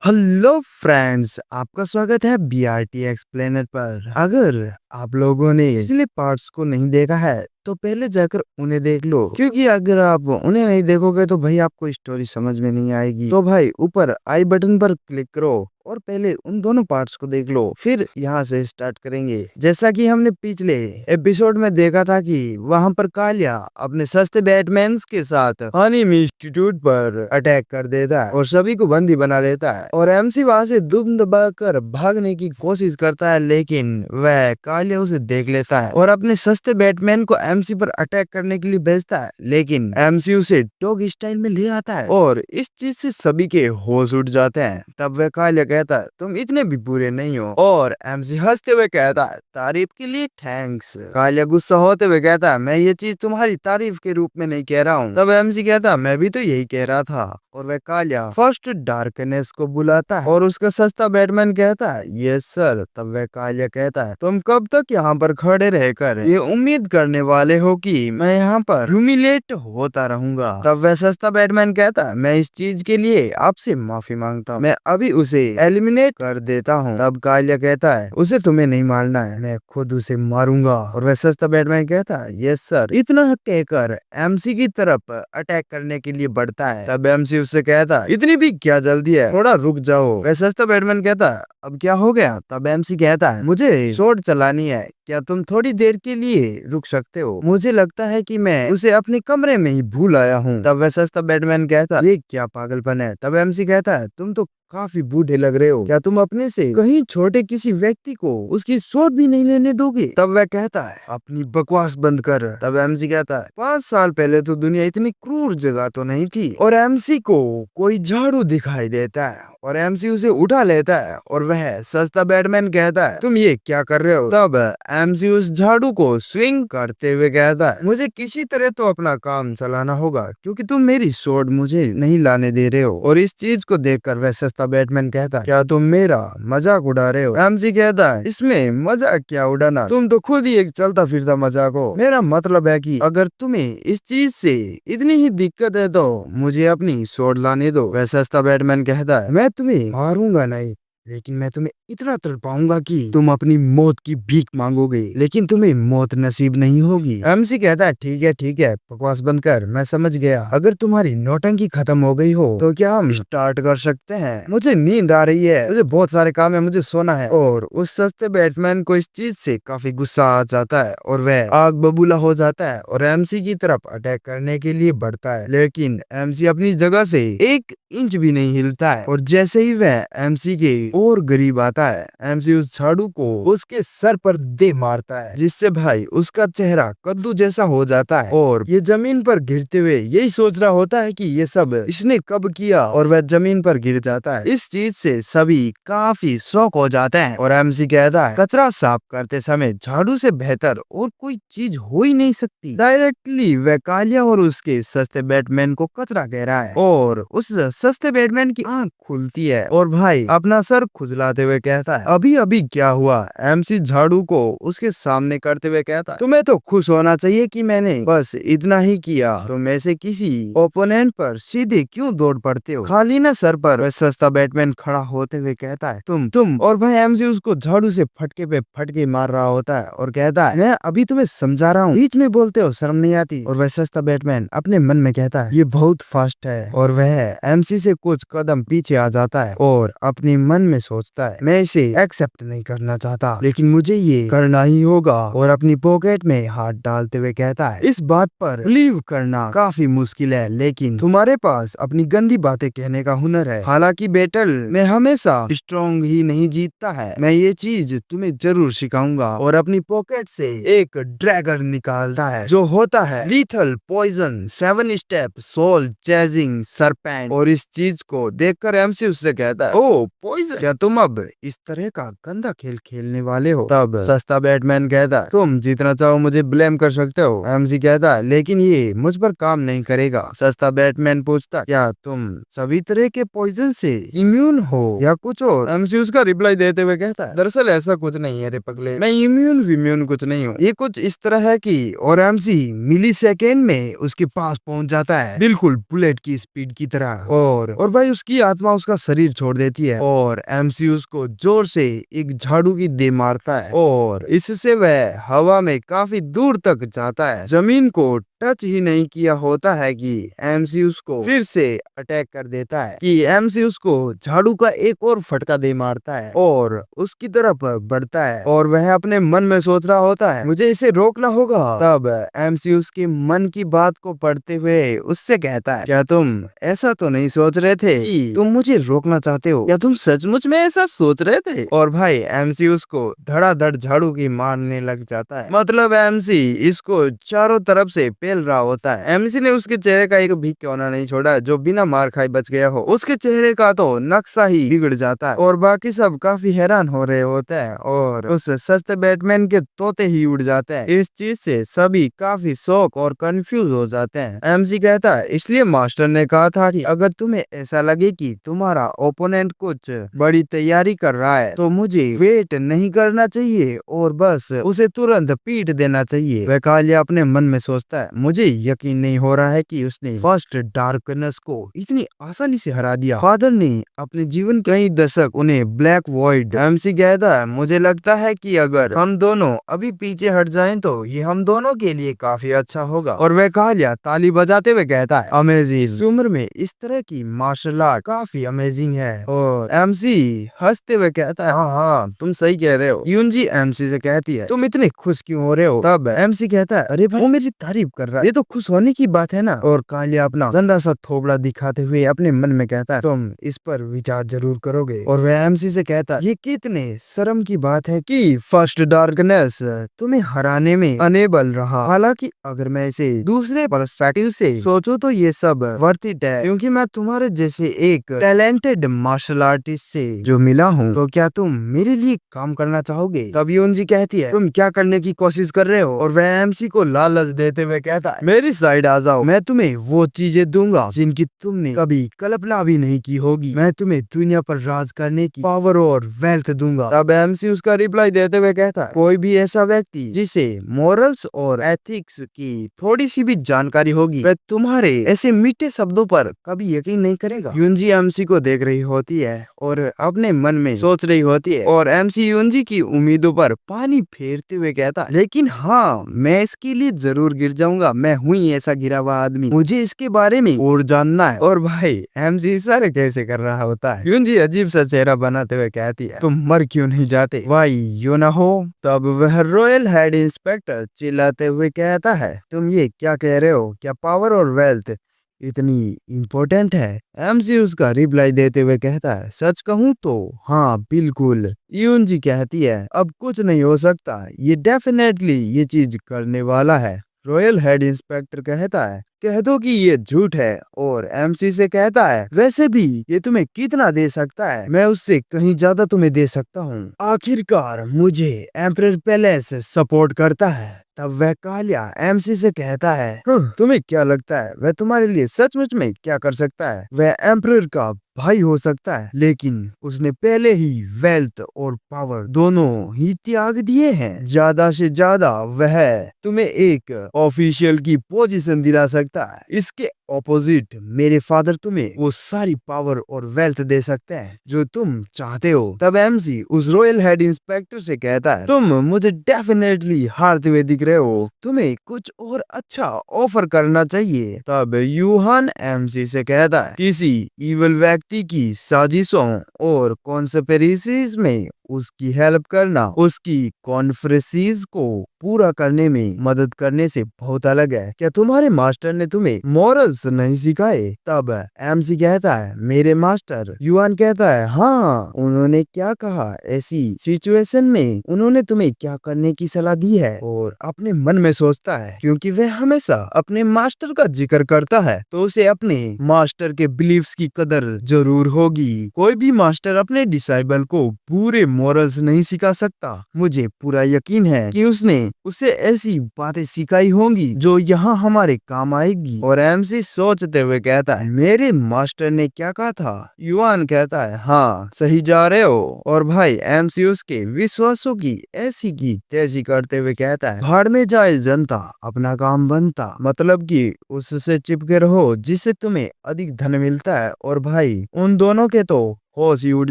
Hello friends, आपका स्वागत है बीआरटी एक्सप्लेनर पर। अगर आप लोगों ने पिछले पार्ट्स को नहीं देखा है तो पहले जाकर उन्हें देख लो, क्योंकि अगर आप उन्हें नहीं देखोगे तो भाई आपको स्टोरी समझ में नहीं आएगी। तो भाई ऊपर आई बटन पर क्लिक करो और पहले उन दोनों पार्ट्स को देख लो, फिर यहाँ से स्टार्ट करेंगे। जैसा कि हमने पिछले एपिसोड में देखा था कि वहाँ पर कालिया अपने सस्ते बैटमैन्स के साथ हनीम इंस्टीट्यूट पर अटैक कर देता है और सभी को बंदी बना लेता है, और एमसी वहाँ से दुम दबाकर भागने की कोशिश करता है, लेकिन वह कालिया उसे देख लेता है और अपने सस्ते बैटमैन को एमसी पर अटैक करने के लिए भेजता है, लेकिन एमसी उसे डॉग स्टाइल में ले आता है और इस चीज से सभी के होश उड़ जाते हैं। तब वह कालिया कहता है तुम इतने भी बुरे नहीं हो, और एमसी हंसते हुए कहता है तारीफ के लिए थैंक्स। कालिया गुस्सा होते हुए कहता है मैं ये चीज तुम्हारी तारीफ के रूप में नहीं कह रहा हूँ। तब एमसी कहता है मैं भी तो यही कह रहा था, और वह कालिया फर्स्ट डार्कनेस को बुलाता है और उसका सस्ता बैटमैन कहता है यस सर। तब वह कालिया कहता है तुम कब तक यहाँ पर खड़े रहकर ये उम्मीद करने वाले हो कि मैं यहाँ पर ह्यूमिलेट होता रहूंगा। तब वह सस्ता बैटमैन कहता है मैं इस चीज के लिए आपसे माफी मांगता हूँ, मैं अभी उसे एलिमिनेट कर देता हूँ। तब कालिया कहता है उसे तुम्हें नहीं मारना है, मैं खुद उसे मारूंगा। और वह सस्ता बैटमैन कहता है यस सर। इतना कहकर एमसी की तरफ अटैक करने के लिए बढ़ता है। तब एमसी उससे कहता है इतनी भी क्या जल्दी है, थोड़ा रुक जाओ। वह सस्ता बैटमैन कहता है अब क्या हो गया। तब एमसी कहता है मुझे शॉट चलानी है, क्या तुम थोड़ी देर के लिए रुक सकते हो, मुझे लगता है कि मैं उसे अपने कमरे में ही भूल आया हूँ। तब वह सस्ता बैटमैन कहता है ये क्या पागलपन है। तब एमसी कहता है तुम तो काफी बूढ़े लग रहे हो, क्या तुम अपने से कहीं छोटे किसी व्यक्ति को उसकी शॉट भी नहीं लेने दोगे। तब वह कहता है अपनी बकवास बंद कर। तब एमसी कहता है 5 साल पहले तो दुनिया इतनी क्रूर जगह तो नहीं थी। और एमसी को कोई झाड़ू दिखाई देता है और एमसी उसे उठा लेता है, और वह सस्ता बैटमैन कहता है तुम ये क्या कर रहे हो। तब एमसी उस झाड़ू को स्विंग करते हुए कहता है मुझे किसी तरह तो अपना काम चलाना होगा, क्योंकि तुम मेरी शॉट मुझे नहीं लाने दे रहे हो। और इस चीज को देखकर वह सस्ता बैटमैन कहता है क्या तुम मेरा मजाक उड़ा रहे हो। एमसी कहता है इसमें मजाक क्या उड़ाना, तुम तो खुद ही एक चलता फिरता मजाक हो। मेरा मतलब है कि अगर तुम्हें इस चीज से इतनी ही दिक्कत है तो मुझे अपनी शॉट लाने दो। वह सस्ता बैटमैन कहता है मैं तुम्हें मारूंगा नहीं, लेकिन मैं तुम्हें इतना तड़पाऊंगा कि तुम अपनी मौत की भीख मांगोगे, लेकिन तुम्हें मौत नसीब नहीं होगी। एमसी कहता है ठीक है बकवास बंद कर, मैं समझ गया। अगर तुम्हारी नौटंकी खत्म हो गई हो तो क्या हम स्टार्ट कर सकते हैं, मुझे नींद आ रही है, मुझे बहुत सारे काम है, मुझे सोना है। और उस सस्ते बैटमैन को इस चीज से काफी गुस्सा आ जाता है और वह आग बबूला हो जाता है और एमसी की तरफ अटैक करने के लिए बढ़ता है, लेकिन एमसी अपनी जगह से 1 इंच भी नहीं हिलता है। और जैसे ही वह एमसी के और करीब आता है, एमसी उस झाड़ू को उसके सर पर दे मारता है, जिससे भाई उसका चेहरा कद्दू जैसा हो जाता है और ये जमीन पर गिरते हुए यही सोच रहा होता है कि ये सब इसने कब किया, और वह जमीन पर गिर जाता है। इस चीज से सभी काफी शॉक हो जाते हैं और एमसी कहता है कचरा साफ करते समय झाड़ू से बेहतर और कोई चीज हो ही नहीं सकती। डायरेक्टली वह कालिया और उसके सस्ते बैटमैन को कचरा कह रहा है और उस सस्ते बैटमैन की आंख खुलती है और भाई अपना सर खुजलाते हुए कहता है अभी अभी क्या हुआ। एमसी झाड़ू को उसके सामने करते हुए कहता है तुम्हें तो खुश होना चाहिए कि मैंने बस इतना ही किया, तुम ऐसे किसी ओपोनेंट पर सीधे क्यों दौड़ पड़ते हो, खाली ना सर पर। वह सस्ता बैटमैन खड़ा होते हुए कहता है तुम और भाई एमसी उसको झाड़ू से फटके पे फटके मार रहा होता है और कहता है मैं अभी तुम्हें समझा रहा हूँ, बीच में बोलते हो, शर्म नहीं आती। और वह सस्ता बैटमैन अपने मन में कहता है ये बहुत फास्ट है, और वह एमसी से कुछ कदम पीछे आ जाता है और अपने मन में सोचता है मैं इसे एक्सेप्ट नहीं करना चाहता, लेकिन मुझे ये करना ही होगा। और अपनी पॉकेट में हाथ डालते हुए कहता है इस बात पर बिलीव करना काफी मुश्किल है, लेकिन तुम्हारे पास अपनी गंदी बातें कहने का हुनर है। हालांकि बैटल में हमेशा स्ट्रॉन्ग ही नहीं जीतता है, मैं ये चीज तुम्हें जरूर सिखाऊंगा। और अपनी पॉकेट से एक ड्रैगन निकालता है जो होता है lethal poison 7 step soul chasing serpent. और इस चीज को देखकर एमसी उससे कहता है ओ पॉइजन, क्या तुम अब इस तरह का गंदा खेल खेलने वाले हो? तब सस्ता बैटमैन कहता है, तुम जितना चाहो मुझे ब्लेम कर सकते हो। एमसी कहता है, लेकिन ये मुझ पर काम नहीं करेगा। सस्ता बैटमैन पूछता, क्या तुम सभी तरह के पॉइजन से इम्यून हो या कुछ और? एमसी उसका रिप्लाई देते हुए कहता है, दरअसल ऐसा कुछ नहीं है रे पगले, मैं इम्यून विम्यून कुछ नहीं हूँ। ये कुछ इस तरह है कि, और एमसी मिली सेकेंड में उसके पास पहुंच जाता है, बिल्कुल बुलेट की स्पीड की तरह। और भाई उसकी आत्मा उसका शरीर छोड़ देती है और एमसी उसको जोर से एक झाड़ू की दे मारता है और इससे वह हवा में काफी दूर तक जाता है। जमीन को टच ही नहीं किया होता है कि एमसी उसको फिर से अटैक कर देता है, कि एमसी उसको झाड़ू का एक और फटका दे मारता है और उसकी तरफ बढ़ता है और वह अपने मन में सोच रहा होता है, मुझे इसे रोकना होगा। तब एमसी उसके मन की बात को पढ़ते हुए उससे कहता है, क्या तुम ऐसा तो नहीं सोच रहे थे कि तुम मुझे रोकना चाहते हो? क्या तुम सचमुच में ऐसा सोच रहे थे? और भाई एमसी उसको धड़ाधड़ झाड़ू की मारने लग जाता है। मतलब एमसी इसको चारों तरफ से पेल रहा होता है। एमसी ने उसके चेहरे का एक भी कोना नहीं छोड़ा जो बिना मार खाए बच गया हो। उसके चेहरे का तो नक्शा ही बिगड़ जाता है और बाकी सब काफी हैरान हो रहे होते हैं और उस सस्ते बैटमैन के तोते ही उड़ जाते हैं। इस चीज से सभी काफी शॉक और कंफ्यूज हो जाते हैं। एमसी कहता है, इसलिए मास्टर ने कहा था कि अगर तुम्हें ऐसा लगे कि तुम्हारा ओपोनेंट कुछ बड़ी तैयारी कर रहा है तो मुझे वेट नहीं करना चाहिए और बस उसे तुरंत पीट देना चाहिए। वह कालिया अपने मन में सोचता है, मुझे यकीन नहीं हो रहा है कि उसने फर्स्ट डार्कनेस को इतनी आसानी से हरा दिया। फादर ने अपने जीवन के कई दशक उन्हें ब्लैक वॉइड। एमसी कहता है, मुझे लगता है कि अगर हम दोनों अभी पीछे हट जाएं तो ये हम दोनों के लिए काफी अच्छा होगा। और वह कालिया ताली बजाते हुए कहता है, अमेजिंग, इस उम्र में इस तरह की मार्शल आर्ट काफी अमेजिंग है। और एमसी हंसते हुए कहता है, हाँ हाँ तुम सही कह रहे हो। यूनजी एमसी से कहती है, तुम इतने खुश क्यों हो रहे हो? तब एमसी कहता है, अरे भाई वो मेरी तारीफ कर रहा है, ये तो खुश होने की बात है ना। और कालिया अपना गंदा सा थोबड़ा दिखाते हुए अपने मन में कहता है, तुम इस पर विचार जरूर करोगे। और वह एमसी से कहता है, ये कितने शर्म की बात है कि फर्स्ट डार्कनेस तुम्हें हराने में अनेबल रहा। हालांकि अगर मैं इसे दूसरे पर्सपेक्टिव से सोचूं तो ये सब वर्थ इट है, क्योंकि मैं तुम्हारे जैसे एक टैलेंटेड मार्शल आर्टिस्ट से जो मिला हूँ। तो क्या तुम मेरे लिए काम करना चाहोगे? तब यूनजी कहती है, तुम क्या करने की कोशिश कर रहे हो? और वह एमसी को लालच देते हुए कहता है, मेरी साइड आ जाओ, मैं तुम्हें वो चीजें दूंगा जिनकी तुमने कभी कल्पना भी नहीं की होगी। मैं तुम्हें दुनिया पर राज करने की पावर और वेल्थ दूंगा। तब एमसी उसका रिप्लाई देते हुए कहता है, कोई भी ऐसा व्यक्ति जिसे मॉरल्स और एथिक्स की थोड़ी सी भी जानकारी होगी वह तुम्हारे ऐसे मीठे शब्दों पर कभी यकीन नहीं करेगा। यूनजी एमसी को देख रही होती है और अपने मन में सोच रही होती है और एमसी यूनजी की उम्मीदों पर पानी फेरते हुए कहता, लेकिन हाँ मैं इसके लिए जरूर गिर जाऊंगा, मैं हूँ ही ऐसा गिरा हुआ आदमी, मुझे इसके बारे में और जानना है। और भाई एमसी इशारे कैसे कर रहा होता है। यूनजी अजीब सा चेहरा बनाते हुए कहती है, तुम मर क्यों नहीं जाते? वाई यू ना हो। तब वह रॉयल हेड इंस्पेक्टर चिल्लाते हुए कहता है, तुम ये क्या कह रहे हो? क्या पावर और वेल्थ इतनी इम्पोर्टेंट है? एमसी उसका रिप्लाई देते हुए कहता है, सच कहूँ तो हाँ बिल्कुल। यूनजी कहती है, अब कुछ नहीं हो सकता, ये डेफिनेटली ये चीज करने वाला है। रॉयल हेड इंस्पेक्टर कहता है, कह दो कि ये झूठ है। और एमसी से कहता है, वैसे भी ये तुम्हें कितना दे सकता है? मैं उससे कहीं ज्यादा तुम्हें दे सकता हूँ। आखिरकार मुझे एम्परर पैलेस सपोर्ट करता है। तब वह कालिया एमसी से कहता है, तुम्हें क्या लगता है वह तुम्हारे लिए सचमुच में क्या कर सकता है? वह एम्परर का भाई हो सकता है, लेकिन उसने पहले ही वेल्थ और पावर दोनों ही त्याग दिए हैं। ज्यादा से ज्यादा वह तुम्हें एक ऑफिशियल की पोजीशन दिला सकता है। इसके ऑपोजिट मेरे फादर तुम्हें वो सारी पावर और वेल्थ दे सकते हैं जो तुम चाहते हो। तब एमसी उस रॉयल हेड इंस्पेक्टर से कहता है, तुम मुझे डेफिनेटली हारते हुए दिख रहे हो, तुम्हें कुछ और अच्छा ऑफर करना चाहिए। तब यूहान एमसी से कहता है, किसी इविल व्यक्ति की साजिशों और कॉन्स्पिरेसीज में उसकी हेल्प करना उसकी कॉन्फ्रेंसेस को पूरा करने में मदद करने से बहुत अलग है। क्या तुम्हारे मास्टर ने तुम्हें मॉरल्स नहीं सिखाए? तब एमसी कहता है मेरे मास्टर? युआन कहता है हाँ, उन्होंने क्या कहा, ऐसी सिचुएशन में उन्होंने तुम्हें क्या करने की सलाह दी है? और अपने मन में सोचता है क्योंकि वह हमेशा अपने मास्टर का जिक्र करता है तो उसे अपने मास्टर के बिलीव्स की कदर जरूर होगी। कोई भी मास्टर अपने डिसाइबल को पूरे मॉरल्स नहीं सिखा सकता। मुझे पूरा यकीन है कि उसने उसे ऐसी बातें सिखाई होंगी जो यहाँ हमारे काम आएगी। और एमसी सोचते हुए कहता है मेरे मास्टर ने क्या कहा था? युआन कहता है हाँ, सही जा रहे हो। और भाई एमसी उसके विश्वासों की ऐसी की तैसी करते हुए कहता है भाड़ में जाए जनता, अपना काम बनता। मतलब कि उससे चिपके रहो जिससे तुम्हें अधिक धन मिलता है। और भाई उन दोनों के तो होश ही उड़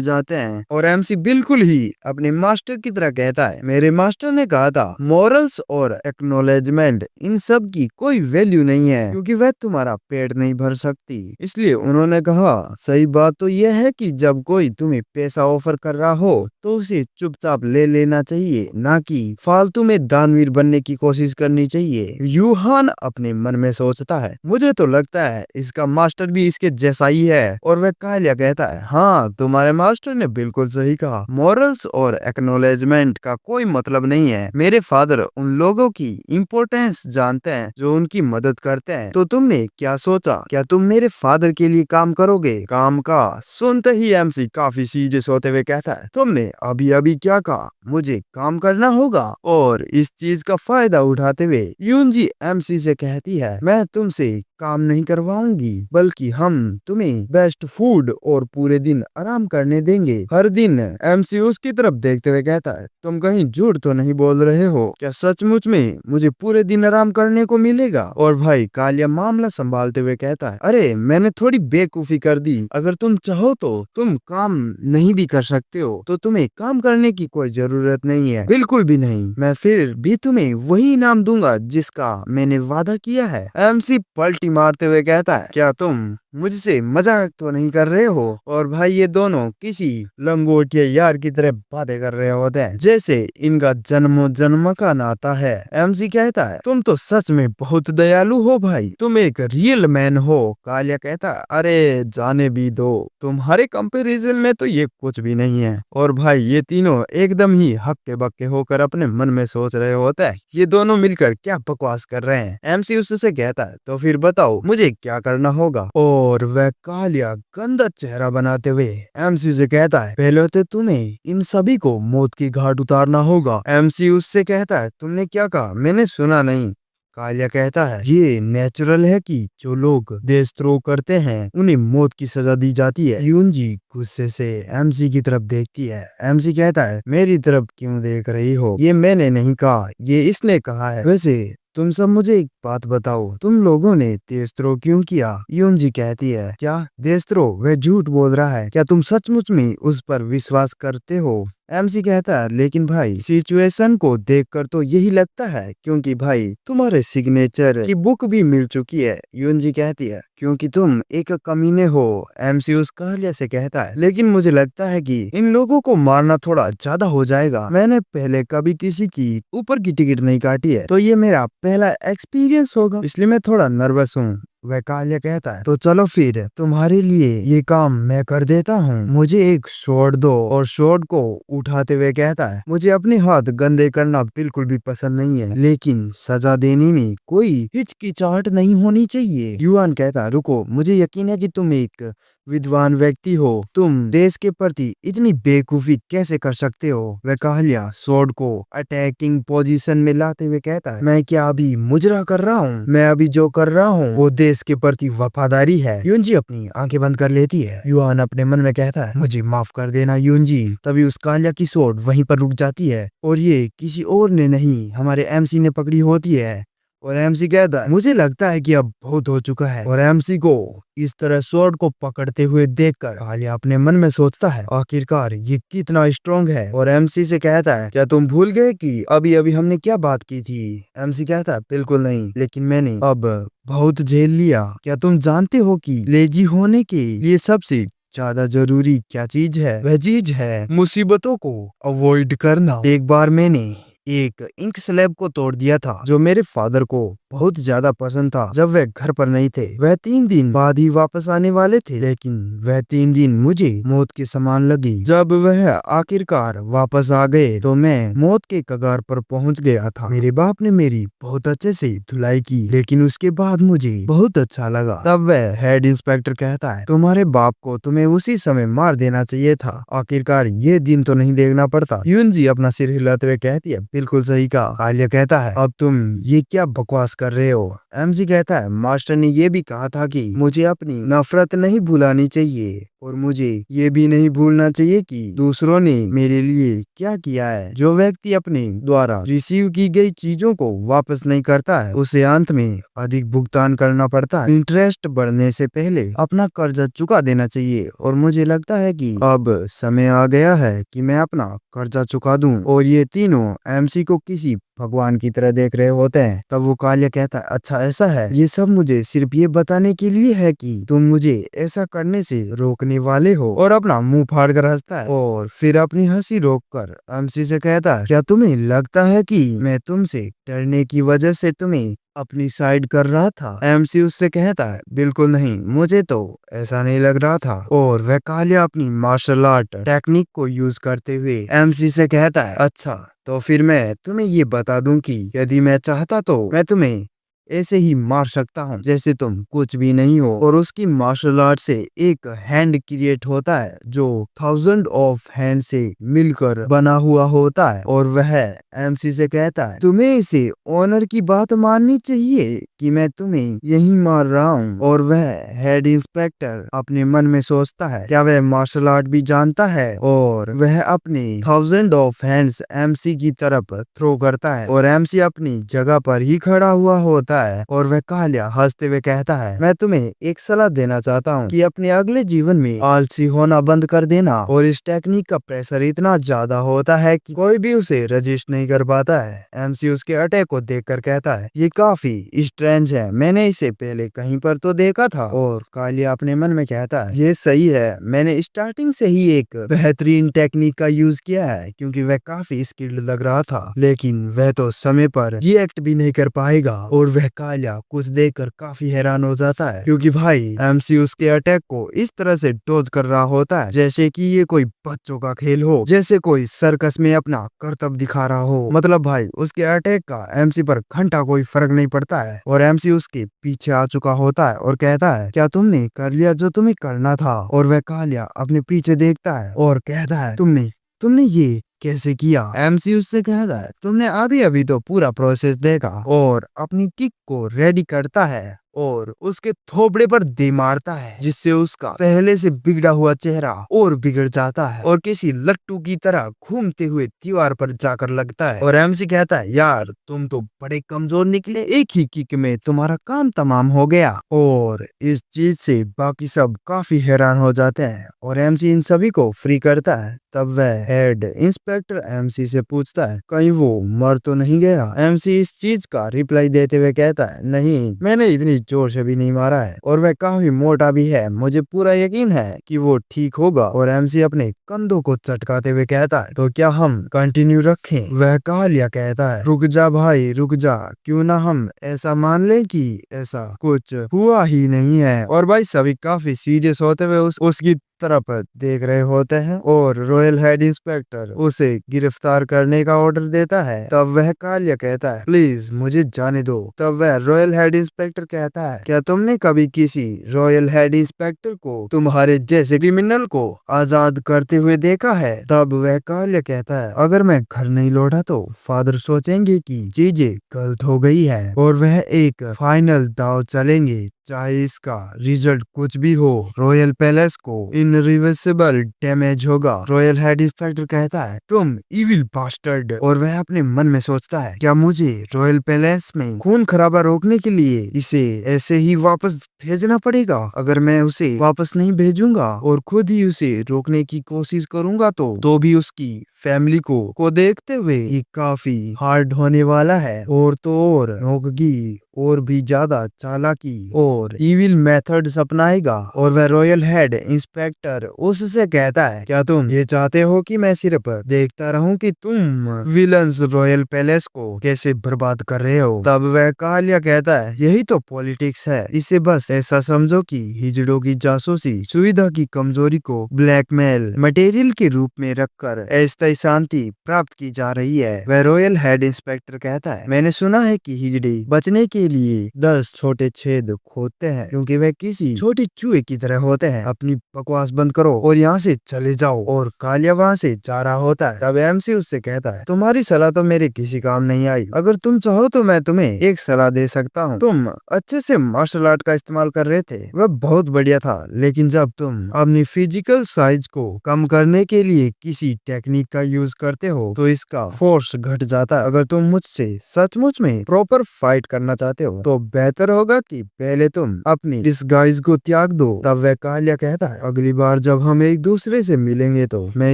जाते हैं। और एमसी बिल्कुल ही अपने मास्टर की तरह कहता है मेरे मास्टर ने कहा था मॉरल्स और एक्नॉलेजमेंट इन सब की कोई वैल्यू नहीं है क्योंकि वह तुम्हारा पेट नहीं भर सकती। इसलिए उन्होंने कहा सही बात तो यह है कि जब कोई तुम्हें पैसा ऑफर कर रहा हो तो उसे चुपचाप ले लेना चाहिए, ना कि फालतू में दानवीर बनने की कोशिश करनी चाहिए। यूहान अपने मन में सोचता है मुझे तो लगता है इसका मास्टर भी इसके जैसा ही है। और वह कालिया कहता है हाँ, तुम्हारे मास्टर ने बिल्कुल सही कहा, मॉरल्स और एक्नॉलेजमेंट का कोई मतलब नहीं है। मेरे फादर उन लोगों की इम्पोर्टेंस जानते हैं जो उनकी मदद करते हैं। तो तुमने क्या सोचा, क्या तुम मेरे फादर के लिए काम करोगे? काम का सुनते ही एमसी काफी सीरियस होते हुए कहता है तुमने अभी अभी क्या कहा? मुझे काम करना होगा? और इस चीज का फायदा उठाते हुए यूनजी एमसी से कहती है मैं तुमसे काम नहीं करवाऊंगी बल्कि हम तुम्हें बेस्ट फूड और पूरे दिन आराम करने देंगे हर दिन। एमसी उसकी तरफ देखते हुए कहता है तुम कहीं झूठ तो नहीं बोल रहे हो? क्या सचमुच में मुझे पूरे दिन आराम करने को मिलेगा? और भाई कालिया मामला संभालते हुए कहता है अरे मैंने थोड़ी बेवकूफी कर दी, अगर तुम चाहो तो तुम काम नहीं भी कर सकते हो, तो तुम्हें काम करने की कोई जरूरत नहीं है, बिल्कुल भी नहीं। मैं फिर भी तुम्हें वही इनाम दूंगा जिसका मैंने वादा किया है। एमसी पलटी मारते हुए कहता है क्या तुम मुझसे मजाक तो नहीं कर रहे हो? और भाई ये दोनों किसी लंगोटिया यार की तरह बातें कर रहे होते हैं जैसे इनका जन्मों जन्म का नाता है। एमसी कहता है तुम तो सच में बहुत दयालु हो भाई, तुम एक रियल मैन हो। कालिया कहता है अरे जाने भी दो, तुम्हारे कंपैरिजन में तो ये कुछ भी नहीं है। और भाई ये तीनों एकदम ही हक्के बक्के होकर अपने मन में सोच रहे होते हैं ये दोनों मिलकर क्या बकवास कर रहे हैं। एमसी उससे कहता है तो फिर बताओ मुझे क्या करना होगा? और वह कालिया गंदा चेहरा बनाते हुए एमसी से कहता है पहले तो तुम्हें इन सभी को मौत की घाट उतारना होगा। एमसी उससे कहता है तुमने क्या कहा? मैंने सुना नहीं। कालिया कहता है ये नेचुरल है कि जो लोग देशद्रोह करते हैं उन्हें मौत की सजा दी जाती है। यूनजी गुस्से से एमसी की तरफ देखती है। एमसी कहता है मेरी तरफ क्यों देख रही हो? ये मैंने नहीं कहा, ये इसने कहा है। वैसे तुम सब मुझे एक बात बताओ, तुम लोगों ने देशद्रोह क्यों किया? यूनजी कहती है क्या देशद्रोह? वह झूठ बोल रहा है, क्या तुम सचमुच में उस पर विश्वास करते हो? एमसी कहता है लेकिन भाई सिचुएशन को देखकर तो यही लगता है क्योंकि भाई तुम्हारे सिग्नेचर की बुक भी मिल चुकी है। यूनजी कहती है क्योंकि तुम एक कमीने हो। एमसी उस कालिया से कहता है लेकिन मुझे लगता है कि इन लोगों को मारना थोड़ा ज्यादा हो जाएगा। मैंने पहले कभी किसी की ऊपर की टिकट नहीं काटी है तो ये मेरा पहला एक्सपीरियंस होगा, इसलिए मैं थोड़ा नर्वस हूँ। वह कालिया कहता है तो चलो फिर तुम्हारे लिए ये काम मैं कर देता हूँ, मुझे एक शॉट दो। और शॉट को उठाते हुए कहता है मुझे अपने हाथ गंदे करना बिल्कुल भी पसंद नहीं है, लेकिन सजा देने में कोई हिचकिचाहट नहीं होनी चाहिए। युआन कहता है रुको, मुझे यकीन है कि तुम एक विद्वान व्यक्ति हो, तुम देश के प्रति इतनी बेवकूफी कैसे कर सकते हो? वह कालिया स्वॉर्ड को अटैकिंग पोजीशन में लाते हुए कहता है मैं क्या अभी मुजरा कर रहा हूँ? मैं अभी जो कर रहा हूँ वो देश के प्रति वफादारी है। यूनजी अपनी आंखें बंद कर लेती है। युआन अपने मन में कहता है मुझे माफ कर देना यूनजी। तभी उस कालिया की स्वॉर्ड वहीं पर रुक जाती है और ये किसी और ने नहीं हमारे एमसी ने पकड़ी होती है। और एमसी कहता है मुझे लगता है कि अब बहुत हो चुका है। और एमसी को इस तरह स्वॉर्ड को पकड़ते हुए देखकर कालिया अपने मन में सोचता है आखिरकार ये कितना स्ट्रांग है। और एमसी से कहता है क्या तुम भूल गए कि अभी अभी हमने क्या बात की थी? एमसी कहता है बिल्कुल नहीं, लेकिन मैंने अब बहुत झेल लिया। क्या तुम जानते हो कि लेजी होने के लिए सबसे ज्यादा जरूरी क्या चीज है, वह चीज है मुसीबतों को अवॉइड करना। एक बार मैंने एक इंक स्लैब को तोड़ दिया था जो मेरे फादर को बहुत ज्यादा पसंद था। जब वह घर पर नहीं थे, वह 3 दिन बाद ही वापस आने वाले थे, लेकिन वह 3 दिन मुझे मौत के समान लगी। जब वह आखिरकार वापस आ गए तो मैं मौत के कगार पर पहुंच गया था। मेरे बाप ने मेरी बहुत अच्छे से धुलाई की, लेकिन उसके बाद मुझे बहुत अच्छा लगा। तब वह हेड इंस्पेक्टर कहता है, तुम्हारे बाप को तुम्हें उसी समय मार देना चाहिए था, आखिरकार ये दिन तो नहीं देखना पड़ता। यूनजी अपना सिर हिलाते हुए कहती है, बिल्कुल सही कहा। आलिया कहता है, अब तुम ये क्या बकवास कर रहे हो। एमजी कहता है, मास्टर ने ये भी कहा था कि मुझे अपनी नफरत नहीं भुलानी चाहिए और मुझे ये भी नहीं भूलना चाहिए कि दूसरों ने मेरे लिए क्या किया है। जो व्यक्ति अपने द्वारा रिसीव की गई चीजों को वापस नहीं करता है, उसे अंत में अधिक भुगतान करना पड़ता है। इंटरेस्ट बढ़ने से पहले अपना कर्जा चुका देना चाहिए और मुझे लगता है कि अब समय आ गया है कि मैं अपना कर्जा चुका दूं। और ये तीनों एमसी को किसी भगवान की तरह देख रहे होते हैं। तब वो कालिया कहता है, अच्छा ऐसा है, ये सब मुझे सिर्फ ये बताने के लिए है कि तुम मुझे ऐसा करने से रोकने वाले हो। और अपना मुंह फाड़ कर हंसता है और फिर अपनी हंसी रोक कर एमसी से कहता है, क्या तुम्हें लगता है कि मैं तुमसे डरने की वजह से तुम्हें अपनी साइड कर रहा था। एमसी उससे कहता है, बिल्कुल नहीं, मुझे तो ऐसा नहीं लग रहा था। और वह कालिया अपनी मार्शल आर्ट टेक्निक को यूज करते हुए एमसी से कहता है, अच्छा तो फिर मैं तुम्हें ये बता दूं कि यदि मैं चाहता तो मैं तुम्हें ऐसे ही मार सकता हूँ जैसे तुम कुछ भी नहीं हो। और उसकी मार्शल आर्ट से एक हैंड क्रिएट होता है जो 1000 ऑफ हैंड से मिलकर बना हुआ होता है। और वह एमसी से कहता है, तुम्हें इसे ऑनर की बात माननी चाहिए कि मैं तुम्हें यही मार रहा हूँ। और वह हेड इंस्पेक्टर अपने मन में सोचता है, क्या वह मार्शल आर्ट भी जानता है। और वह अपने 1000 ऑफ हैंड्स एमसी की तरफ थ्रो करता है और एमसी अपनी जगह पर ही खड़ा हुआ होता है। और वह कालिया हंसते हुए कहता है, मैं तुम्हें एक सलाह देना चाहता हूँ कि अपने अगले जीवन में आलसी होना बंद कर देना। और इस टेक्निक का प्रेशर इतना ज्यादा होता है कि कोई भी उसे रजिस्ट नहीं कर पाता है। एमसी उसके अटैक को देखकर कहता है, ये काफी स्ट्रेंज है, मैंने इसे पहले कहीं पर तो देखा था। और कालिया अपने मन में कहता है, ये सही है, मैंने स्टार्टिंग से ही एक बेहतरीन टेक्निक का यूज किया है क्योंकि वह काफी स्किल्ड लग रहा था, लेकिन वह तो समय पर रिएक्ट भी नहीं कर पाएगा। और वह कालिया कुछ देखकर काफी हैरान हो जाता है क्योंकि भाई एमसी उसके अटैक को इस तरह से डॉज कर रहा होता है जैसे कि ये कोई बच्चों का खेल हो, जैसे कोई सर्कस में अपना करतब दिखा रहा हो। मतलब भाई उसके अटैक का एमसी पर घंटा कोई फर्क नहीं पड़ता है। और एमसी उसके पीछे आ चुका होता है और कहता है, क्या तुमने कर लिया जो तुम्हें करना था। और वह कालिया अपने पीछे देखता है और कहता है, तुमने तुमने ये कैसे किया। एमसी उससे कहता है, तुमने अभी अभी तो पूरा प्रोसेस देखा। और अपनी किक को रेडी करता है और उसके थोबड़े पर दे मारता है जिससे उसका पहले से बिगड़ा हुआ चेहरा और बिगड़ जाता है और किसी लट्टू की तरह घूमते हुए दीवार पर जाकर लगता है। और एमसी कहता है, यार तुम तो बड़े कमजोर निकले, एक ही किक में तुम्हारा काम तमाम हो गया। और इस चीज से बाकी सब काफी हैरान हो जाते हैं और एमसी इन सभी को फ्री करता है। तब वह हेड इंस्पेक्टर एमसी से पूछता है, कहीं वो मर तो नहीं गया। एमसी इस चीज का रिप्लाई देते हुए कहता है, नहीं, मैंने इतनी जोर से भी नहीं मारा है और वह काफी मोटा भी है, मुझे पूरा यकीन है कि वो ठीक होगा। और एमसी अपने कंधों को चटकाते हुए कहता है, तो क्या हम कंटिन्यू रखें। वह कालिया कहता है, रुक जा भाई रुक जा, क्यों ना हम ऐसा मान ले कि ऐसा कुछ हुआ ही नहीं है। और भाई सभी काफी सीरियस होते हुए उसकी तरफ देख रहे होते हैं और रॉयल हेड इंस्पेक्टर उसे गिरफ्तार करने का ऑर्डर देता है। तब वह कालिया कहता है, प्लीज मुझे जाने दो। तब वह रॉयल हेड इंस्पेक्टर कहता है, क्या तुमने कभी किसी रॉयल हेड इंस्पेक्टर को तुम्हारे जैसे क्रिमिनल को आजाद करते हुए देखा है। तब वह कालिया कहता है, अगर मैं घर नहीं लौटा तो फादर सोचेंगे कि चीजें गलत हो गई है और वह एक फाइनल दाव चलेंगे, चाहे इसका रिजल्ट कुछ भी हो। रॉयल पैलेस को इनरिवर्सिबल डैमेज होगा। रॉयल हेड इंस्पेक्टर कहता है, तुम इविल बास्टर्ड। और वह अपने मन में सोचता है, क्या मुझे रॉयल पैलेस में खून खराबा रोकने के लिए इसे ऐसे ही वापस भेजना पड़ेगा। अगर मैं उसे वापस नहीं भेजूंगा और खुद ही उसे रोकने की कोशिश करूंगा तो भी उसकी फैमिली को देखते हुए ये काफी हार्ड होने वाला है। और तो और होगी और भी ज्यादा चालाकी और इविल मेथड्स अपनाएगा। और वह रॉयल हेड इंस्पेक्टर उससे कहता है, क्या तुम ये चाहते हो कि मैं सिर्फ देखता रहूं कि तुम विलन्स रॉयल पैलेस को कैसे बर्बाद कर रहे हो? तब वह कालिया कहता है, यही तो पॉलिटिक्स है। इसे बस ऐसा समझो कि हिजड़ों की जासूसी सुविधा की कमजोरी को ब्लैकमेल मटेरियल के रूप में रखकर अस्थायी शांति प्राप्त की जा रही है। वह रॉयल हेड इंस्पेक्टर कहता है, मैंने सुना है कि हिजड़े बचने के लिए 10 छोटे छेद खोदते हैं क्योंकि वे किसी छोटे चूहे की तरह होते हैं। अपनी बकवास बंद करो और यहाँ से चले जाओ। और कालिया वहाँ से जा रहा होता है। तब एमसी उससे कहता है, तुम्हारी सलाह तो मेरे किसी काम नहीं आई। अगर तुम चाहो तो मैं तुम्हें एक सलाह दे सकता हूँ। तुम अच्छे से मार्शल आर्ट का इस्तेमाल कर रहे थे, वह बहुत बढ़िया था, लेकिन जब तुम अपनी फिजिकल साइज को कम करने के लिए किसी टेक्निक का यूज करते हो तो इसका फोर्स घट जाता है। अगर तुम मुझसे सचमुच में प्रॉपर फाइट करना चाहते हो तो बेहतर होगा कि पहले तुम अपनी डिस्गाइज को त्याग दो। तब वह कालिया कहता है, अगली बार जब हम एक दूसरे से मिलेंगे तो मैं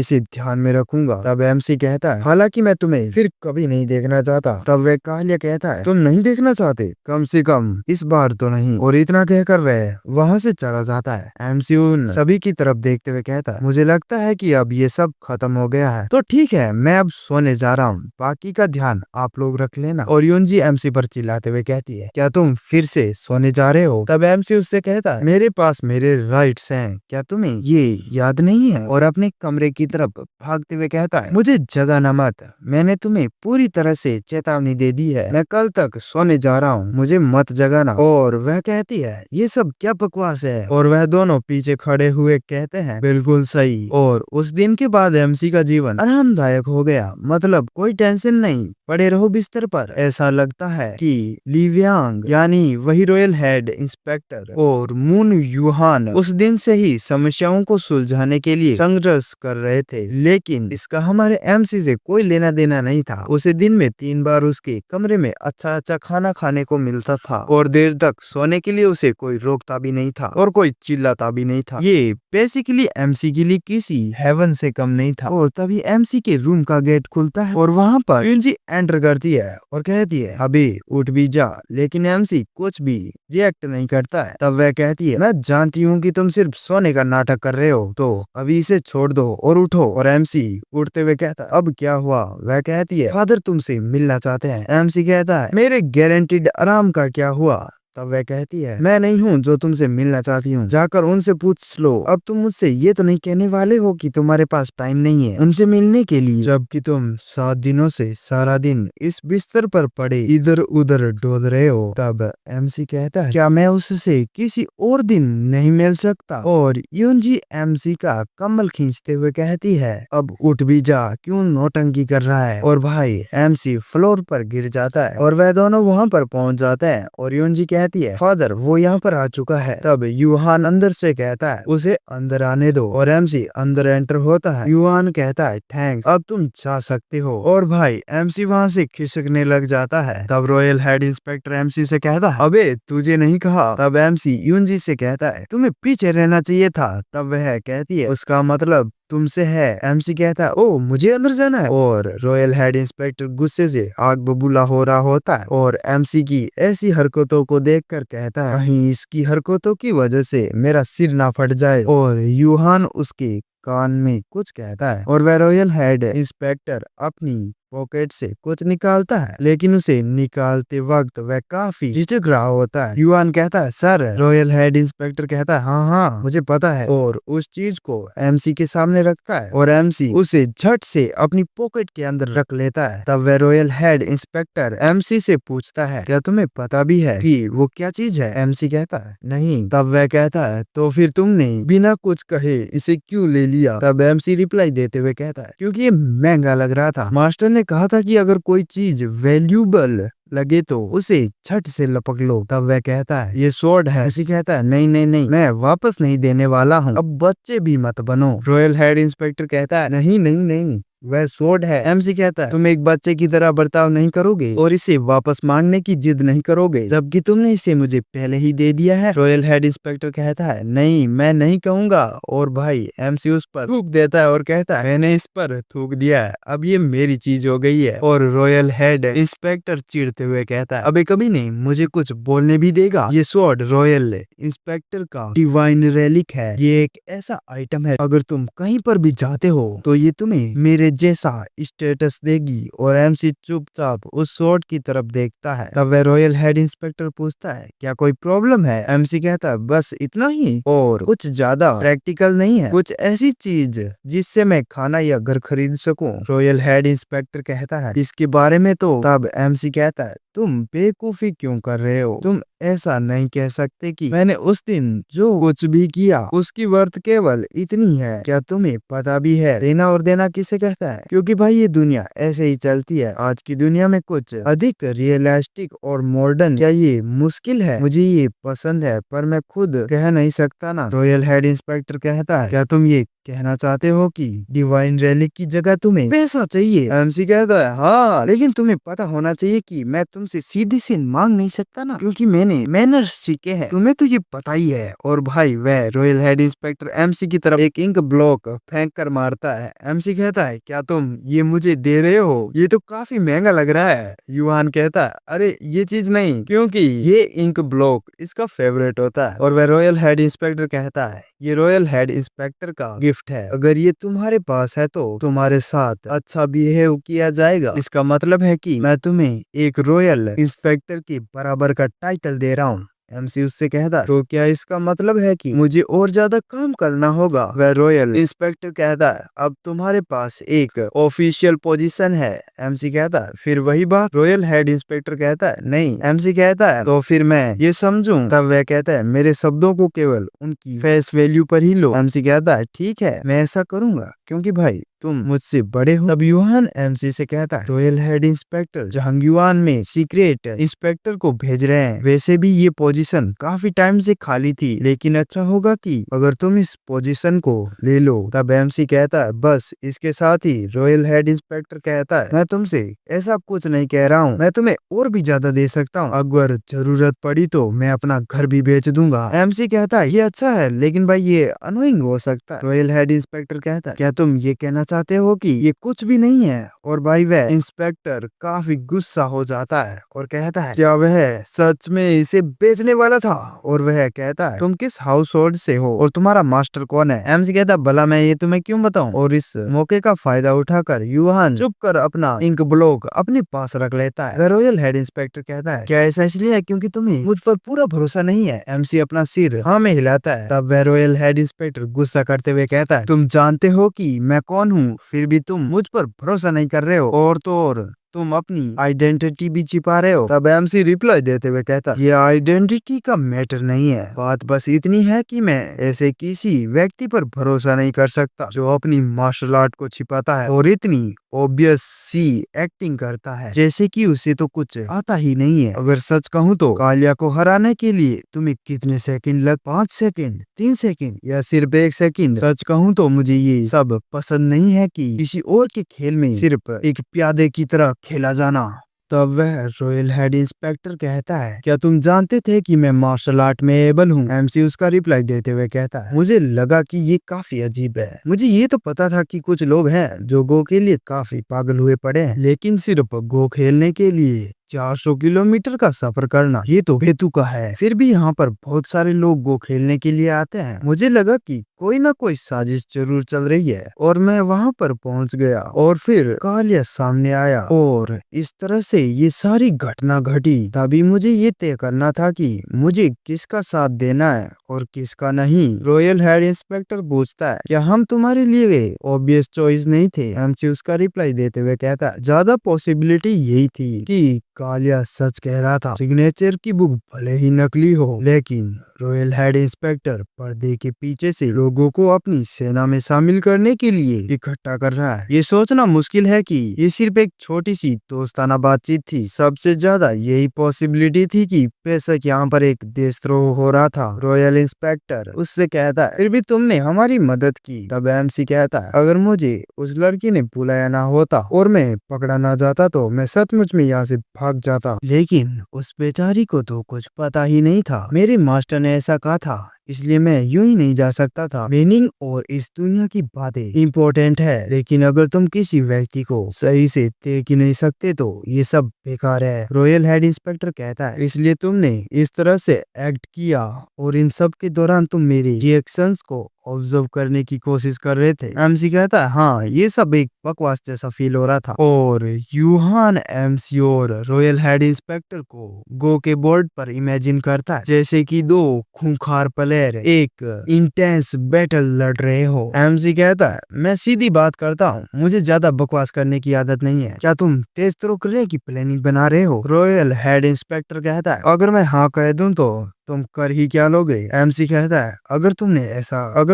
इसे ध्यान में रखूंगा। तब एमसी कहता है, हालांकि मैं तुम्हें फिर कभी नहीं देखना चाहता। तब वह कालिया कहता है, तुम नहीं देखना चाहते? कम से कम इस बार तो नहीं। और इतना कहकर वह वहाँ से चला जाता है। एमसी उन सभी की तरफ देखते हुए कहता है, मुझे लगता है कि अब ये सब खत्म हो गया है, तो ठीक है, मैं अब सोने जा रहा हूँ, बाकी का ध्यान आप लोग रख लेना। और यूनजी एमसी पर चिल्लाते हुए कहती है, क्या तुम फिर से सोने जा रहे हो? तब एमसी उससे कहता है, मेरे पास मेरे राइट्स हैं, क्या तुम्हें ये याद नहीं है? और अपने कमरे की तरफ भागते हुए कहता है, मुझे जगाना मत, मैंने तुम्हें पूरी तरह से चेतावनी दे दी है, मैं कल तक सोने जा रहा हूँ, मुझे मत जगाना। और वह कहती है, ये सब क्या बकवास है? और वह दोनों पीछे खड़े हुए कहते हैं, बिल्कुल सही। और उस दिन के बाद एमसी का जीवन आरामदायक हो गया, मतलब कोई टेंशन नहीं, पड़े रहो बिस्तर पर। ऐसा लगता है कि लिवियांग यानी वही रॉयल हेड इंस्पेक्टर और मून यूहान उस दिन से ही समस्याओं को सुलझाने के लिए संघर्ष कर रहे थे, लेकिन इसका हमारे एमसी से कोई लेना देना नहीं था। उसे दिन में 3 बार उसके कमरे में अच्छा अच्छा खाना खाने को मिलता था और देर तक सोने के लिए उसे कोई रोकता भी नहीं था और कोई चिल्लाता भी नहीं था। ये बेसिकली एमसी के लिए किसी हेवन से कम नहीं था। और तभी एमसी के रूम का गेट खुलता है और वहाँ पर यूनजी एंटर करती है और कहती है, अबे उठ भी जा। लेकिन एमसी कुछ भी रिएक्ट नहीं करता है। तब वह कहती है, मैं जानती हूँ कि तुम सिर्फ सोने का नाटक कर रहे हो, तो अभी इसे छोड़ दो और उठो। और एमसी उठते हुए कहता है, अब क्या हुआ? वह कहती है, फादर तुमसे मिलना चाहते हैं। एमसी कहता है, मेरे गारंटीड आराम का क्या हुआ? तब वह कहती है, मैं नहीं हूँ जो तुमसे मिलना चाहती हूँ, जाकर उनसे पूछ लो। अब तुम मुझसे ये तो नहीं कहने वाले हो कि तुम्हारे पास टाइम नहीं है उनसे मिलने के लिए, जबकि तुम 7 दिनों से सारा दिन इस बिस्तर पर पड़े इधर उधर डोल रहे हो। तब एमसी कहता है, क्या मैं उससे किसी और दिन नहीं मिल सकता? और यूनजी एमसी का कम्बल खींचते हुए कहती है, अब उठ भी जा, क्यों नौटंकी कर रहा है? और भाई एमसी फ्लोर पर गिर जाता है और वह दोनों वहाँ पर पहुँच जाते हैं। और यूनजी कहती है, फादर वो यहाँ पर आ चुका है। तब यूहान अंदर से कहता है, उसे अंदर आने दो। और एमसी अंदर एंटर होता है। यूहान कहता है, थैंक्स, अब तुम जा सकते हो। और भाई एमसी वहाँ से खिसकने लग जाता है। तब रॉयल हेड इंस्पेक्टर एमसी से कहता है, अबे तुझे नहीं कहा? तब एमसी यूनजी से कहता है, तुम्हें पीछे रहना चाहिए था। तब वह कहती है, उसका मतलब तुमसे है। एमसी कहता है, ओ मुझे अंदर जाना है। और रॉयल हेड इंस्पेक्टर गुस्से से आग बबूला हो रहा होता है और एमसी की ऐसी हरकतों को देखकर कहता है, कहीं इसकी हरकतों की वजह से मेरा सिर ना फट जाए। और यूहान उसके कान में कुछ कहता है और वह रॉयल हेड इंस्पेक्टर अपनी पॉकेट से कुछ निकालता है, लेकिन उसे निकालते वक्त वह काफी झिझक रहा होता है। युआन कहता है, सर। रॉयल हेड इंस्पेक्टर कहता है, हाँ हाँ मुझे पता है। और उस चीज को एमसी के सामने रखता है और एमसी उसे झट से अपनी पॉकेट के अंदर रख लेता है। तब वह रॉयल हेड इंस्पेक्टर एमसी से पूछता है, क्या तुम्हें पता भी है कि वो क्या चीज है? एमसी कहता है, नहीं। तब वह कहता है, तो फिर तुमने बिना कुछ कहे इसे क्यों ले लिया? तब एमसी रिप्लाई देते हुए कहता है, क्योंकि ये महंगा लग रहा था। मास्टर ने कहा था कि अगर कोई चीज वैल्यूबल लगे तो उसे झट से लपक लो। तब वह कहता है, ये स्वॉर्ड है। एमसी कहता है, नहीं नहीं नहीं, मैं वापस नहीं देने वाला हूँ, अब बच्चे भी मत बनो। रॉयल हेड इंस्पेक्टर कहता है, नहीं नहीं नहीं, वह स्वॉर्ड है। एमसी कहता है तुम एक बच्चे की तरह बर्ताव नहीं करोगे और इसे वापस मांगने की जिद नहीं करोगे, जबकि तुमने इसे मुझे पहले ही दे दिया है। रॉयल हेड इंस्पेक्टर कहता है नहीं, मैं नहीं कहूँगा। और भाई एमसी उस पर थूक देता है और कहता है मैंने इस पर थूक दिया है, अब ये मेरी चीज हो गई है। और रॉयल हेड इंस्पेक्टर चिढ़ते हुए कहता है अबे कभी नहीं मुझे कुछ बोलने भी देगा। ये स्वॉर्ड रॉयल इंस्पेक्टर का डिवाइन रेलिक है। ये एक ऐसा आइटम है, अगर तुम कहीं पर भी जाते हो तो ये तुम्हें मेरे जैसा स्टेटस देगी। और एमसी चुपचाप उस स्वॉर्ड की तरफ देखता है। तब वह रॉयल हेड इंस्पेक्टर पूछता है क्या कोई प्रॉब्लम है? एमसी कहता है बस इतना ही, और कुछ ज्यादा प्रैक्टिकल नहीं है, कुछ ऐसी चीज जिससे मैं खाना या घर खरीद सकूं। रॉयल हेड इंस्पेक्टर कहता है इसके बारे में तो। तब एमसी कहता है तुम बेवकूफी क्यों कर रहे हो? तुम ऐसा नहीं कह सकते कि मैंने उस दिन जो कुछ भी किया उसकी वर्थ केवल इतनी है। क्या तुम्हें पता भी है देना और देना किसे कहता है? क्योंकि भाई ये दुनिया ऐसे ही चलती है। आज की दुनिया में कुछ अधिक रियलिस्टिक और मॉडर्न, क्या ये मुश्किल है? मुझे ये पसंद है पर मैं खुद कह नहीं सकता ना। रॉयल हेड इंस्पेक्टर कहता है क्या तुम ये कहना चाहते हो कि डिवाइन रैली की जगह तुम्हें पैसा चाहिए? एमसी कहता है हाँ, लेकिन तुम्हें पता होना चाहिए कि मैं तुमसे सीधे से मांग नहीं सकता ना, क्योंकि मैंने मैनर्स सीखे हैं। तुम्हें तो ये पता ही है। और भाई वह रॉयल हेड इंस्पेक्टर एमसी की तरफ एक इंक ब्लॉक फेंक कर मारता है। एमसी कहता है क्या तुम ये मुझे दे रहे हो? ये तो काफी महंगा लग रहा है। युहान कहता है अरे ये चीज नहीं, क्योंकि ये इंक ब्लॉक इसका फेवरेट होता है। और वह रॉयल हेड इंस्पेक्टर कहता है ये रॉयल हेड इंस्पेक्टर का गिफ्ट है, अगर ये तुम्हारे पास है तो तुम्हारे साथ अच्छा बिहेव किया जाएगा। इसका मतलब है कि मैं तुम्हें एक रॉयल इंस्पेक्टर के बराबर का टाइटल दे रहा हूँ। एमसी उससे कहता तो क्या इसका मतलब है कि मुझे और ज्यादा काम करना होगा? वह रॉयल इंस्पेक्टर कहता है अब तुम्हारे पास एक ऑफिशियल पोजीशन है। एमसी कहता है फिर वही बात? रॉयल हेड इंस्पेक्टर कहता है नहीं। एमसी कहता है तो फिर मैं ये समझूं? तब वह कहता है मेरे शब्दों को केवल उनकी फेस वैल्यू पर ही लो। एमसी कहता है ठीक है मैं ऐसा करूंगा, क्योंकि भाई तुम मुझसे बड़े हो। तब युहान एमसी से कहता है रॉयल हेड इंस्पेक्टर झांगयुआन में सीक्रेट इंस्पेक्टर को भेज रहे हैं। वैसे भी ये पोजीशन काफी टाइम से खाली थी, लेकिन अच्छा होगा कि अगर तुम इस पोजीशन को ले लो। तब एमसी कहता है बस इसके साथ ही रॉयल हेड इंस्पेक्टर कहता है मैं तुमसे ऐसा कुछ नहीं कह रहा हूँ, मैं तुम्हें और भी ज्यादा दे सकता हूँ। अगर जरूरत पड़ी तो मैं अपना घर भी बेच दूंगा। एमसी कहता है ये अच्छा है, लेकिन भाई ये अनोइंग हो सकता है। रॉयल हेड इंस्पेक्टर कहता है क्या तुम ये कहना चाहते हो कि ये कुछ भी नहीं है? और भाई वह इंस्पेक्टर काफी गुस्सा हो जाता है और कहता है क्या वह सच में इसे बेचने वाला था? और वह कहता है तुम किस हाउस होल्ड से हो और तुम्हारा मास्टर कौन है? एमसी कहता है भला मैं ये तुम्हें क्यों बताऊं? और इस मौके का फायदा उठाकर युहान चुप कर अपना इंक ब्लॉक अपने पास रख लेता है। रॉयल हेड इंस्पेक्टर कहता है क्या ऐसा इसलिए है क्योंकि तुम्हें मुझ पर पूरा भरोसा नहीं है? एमसी अपना सिर हाँ में हिलाता है। तब वह रॉयल हेड इंस्पेक्टर गुस्सा करते हुए कहता है तुम जानते हो कि मैं कौन हूँ, फिर भी तुम मुझ पर भरोसा नहीं कर रहे हो, और तो और तुम अपनी आइडेंटिटी भी छिपा रहे हो। तब एमसी रिप्लाई देते हुए कहता ये आइडेंटिटी का मैटर नहीं है, बात बस इतनी है कि मैं ऐसे किसी व्यक्ति पर भरोसा नहीं कर सकता जो अपनी मार्शल आर्ट को छिपाता है और इतनी ऑब्वियस सी एक्टिंग करता है जैसे कि उसे तो कुछ आता ही नहीं है। अगर सच कहूँ तो कालिया को हराने के लिए तुम्हें कितने सेकंड लग? 5 सेकंड, 3 सेकंड या सिर्फ 1 सेकंड? सच कहूँ तो मुझे ये सब पसंद नहीं है कि किसी और के खेल में सिर्फ एक प्यादे की तरह खेला जाना। तब वह रॉयल हेड इंस्पेक्टर कहता है क्या तुम जानते थे कि मैं मार्शल आर्ट में एबल हूँ? एमसी उसका रिप्लाई देते हुए कहता है मुझे लगा कि ये काफी अजीब है। मुझे ये तो पता था कि कुछ लोग हैं जो गो के लिए काफी पागल हुए पड़े हैं, लेकिन सिर्फ गो खेलने के लिए 400 किलोमीटर का सफर करना ये तो बेतुका है। फिर भी यहाँ पर बहुत सारे लोग गो खेलने के लिए आते हैं। मुझे लगा कि कोई ना कोई साजिश जरूर चल रही है और मैं वहाँ पर पहुँच गया और फिर कालिया सामने आया और इस तरह से ये सारी घटना घटी। तभी मुझे ये तय करना था कि मुझे किसका साथ देना है और किसका नहीं। रॉयल हेड इंस्पेक्टर पूछता है क्या हम तुम्हारे लिए ऑब्वियस चॉइस नहीं थे? एमसी उसका रिप्लाई देते हुए कहता है ज्यादा पॉसिबिलिटी यही थी कि कालिया सच कह रहा था। सिग्नेचर की बुक भले ही नकली हो, लेकिन रॉयल हेड इंस्पेक्टर पर्दे के पीछे से लोगों को अपनी सेना में शामिल करने के लिए इकट्ठा कर रहा है। ये सोचना मुश्किल है कि ये सिर्फ एक छोटी सी दोस्ताना बातचीत थी। सबसे ज्यादा यही पॉसिबिलिटी थी कि बेशक यहाँ पर एक देशद्रोह हो रहा था। रॉयल इंस्पेक्टर उससे कहता है फिर भी तुमने हमारी मदद की। तब एमसी कहता है अगर मुझे उस लड़की ने बुलाया ना होता और मैं पकड़ा ना जाता तो मैं सचमुच में यहाँ से भाग जाता, लेकिन उस बेचारी को तो कुछ पता ही नहीं था। मेरे मास्टर ने ऐसा कहा था इसलिए मैं यूं ही नहीं जा सकता था। मीनिंग और इस दुनिया की बातें इम्पोर्टेंट है, लेकिन अगर तुम किसी व्यक्ति को सही से देख ही नहीं सकते तो ये सब बेकार है। रॉयल हेड इंस्पेक्टर कहता है इसलिए तुमने इस तरह से एक्ट किया और इन सब के दौरान तुम मेरे रिएक्शंस को ऑब्जर्व करने की कोशिश कर रहे थे। एमसी कहता है हाँ ये सब एक बकवास जैसा फील हो रहा था। और यूहान एमसी और रॉयल हेड इंस्पेक्टर को गो के बोर्ड पर इमेजिन करता है जैसे कि दो खूंखार प्लेयर एक इंटेंस बैटल लड़ रहे हो। एमसी कहता है मैं सीधी बात करता हूँ, मुझे ज्यादा बकवास करने की आदत नहीं है। क्या तुम तेज तर्क की प्लानिंग बना रहे हो? रॉयल हेड इंस्पेक्टर कहता है अगर मैं हाँ कह दूं तो तुम कर ही क्या लोगे? एमसी कहता है अगर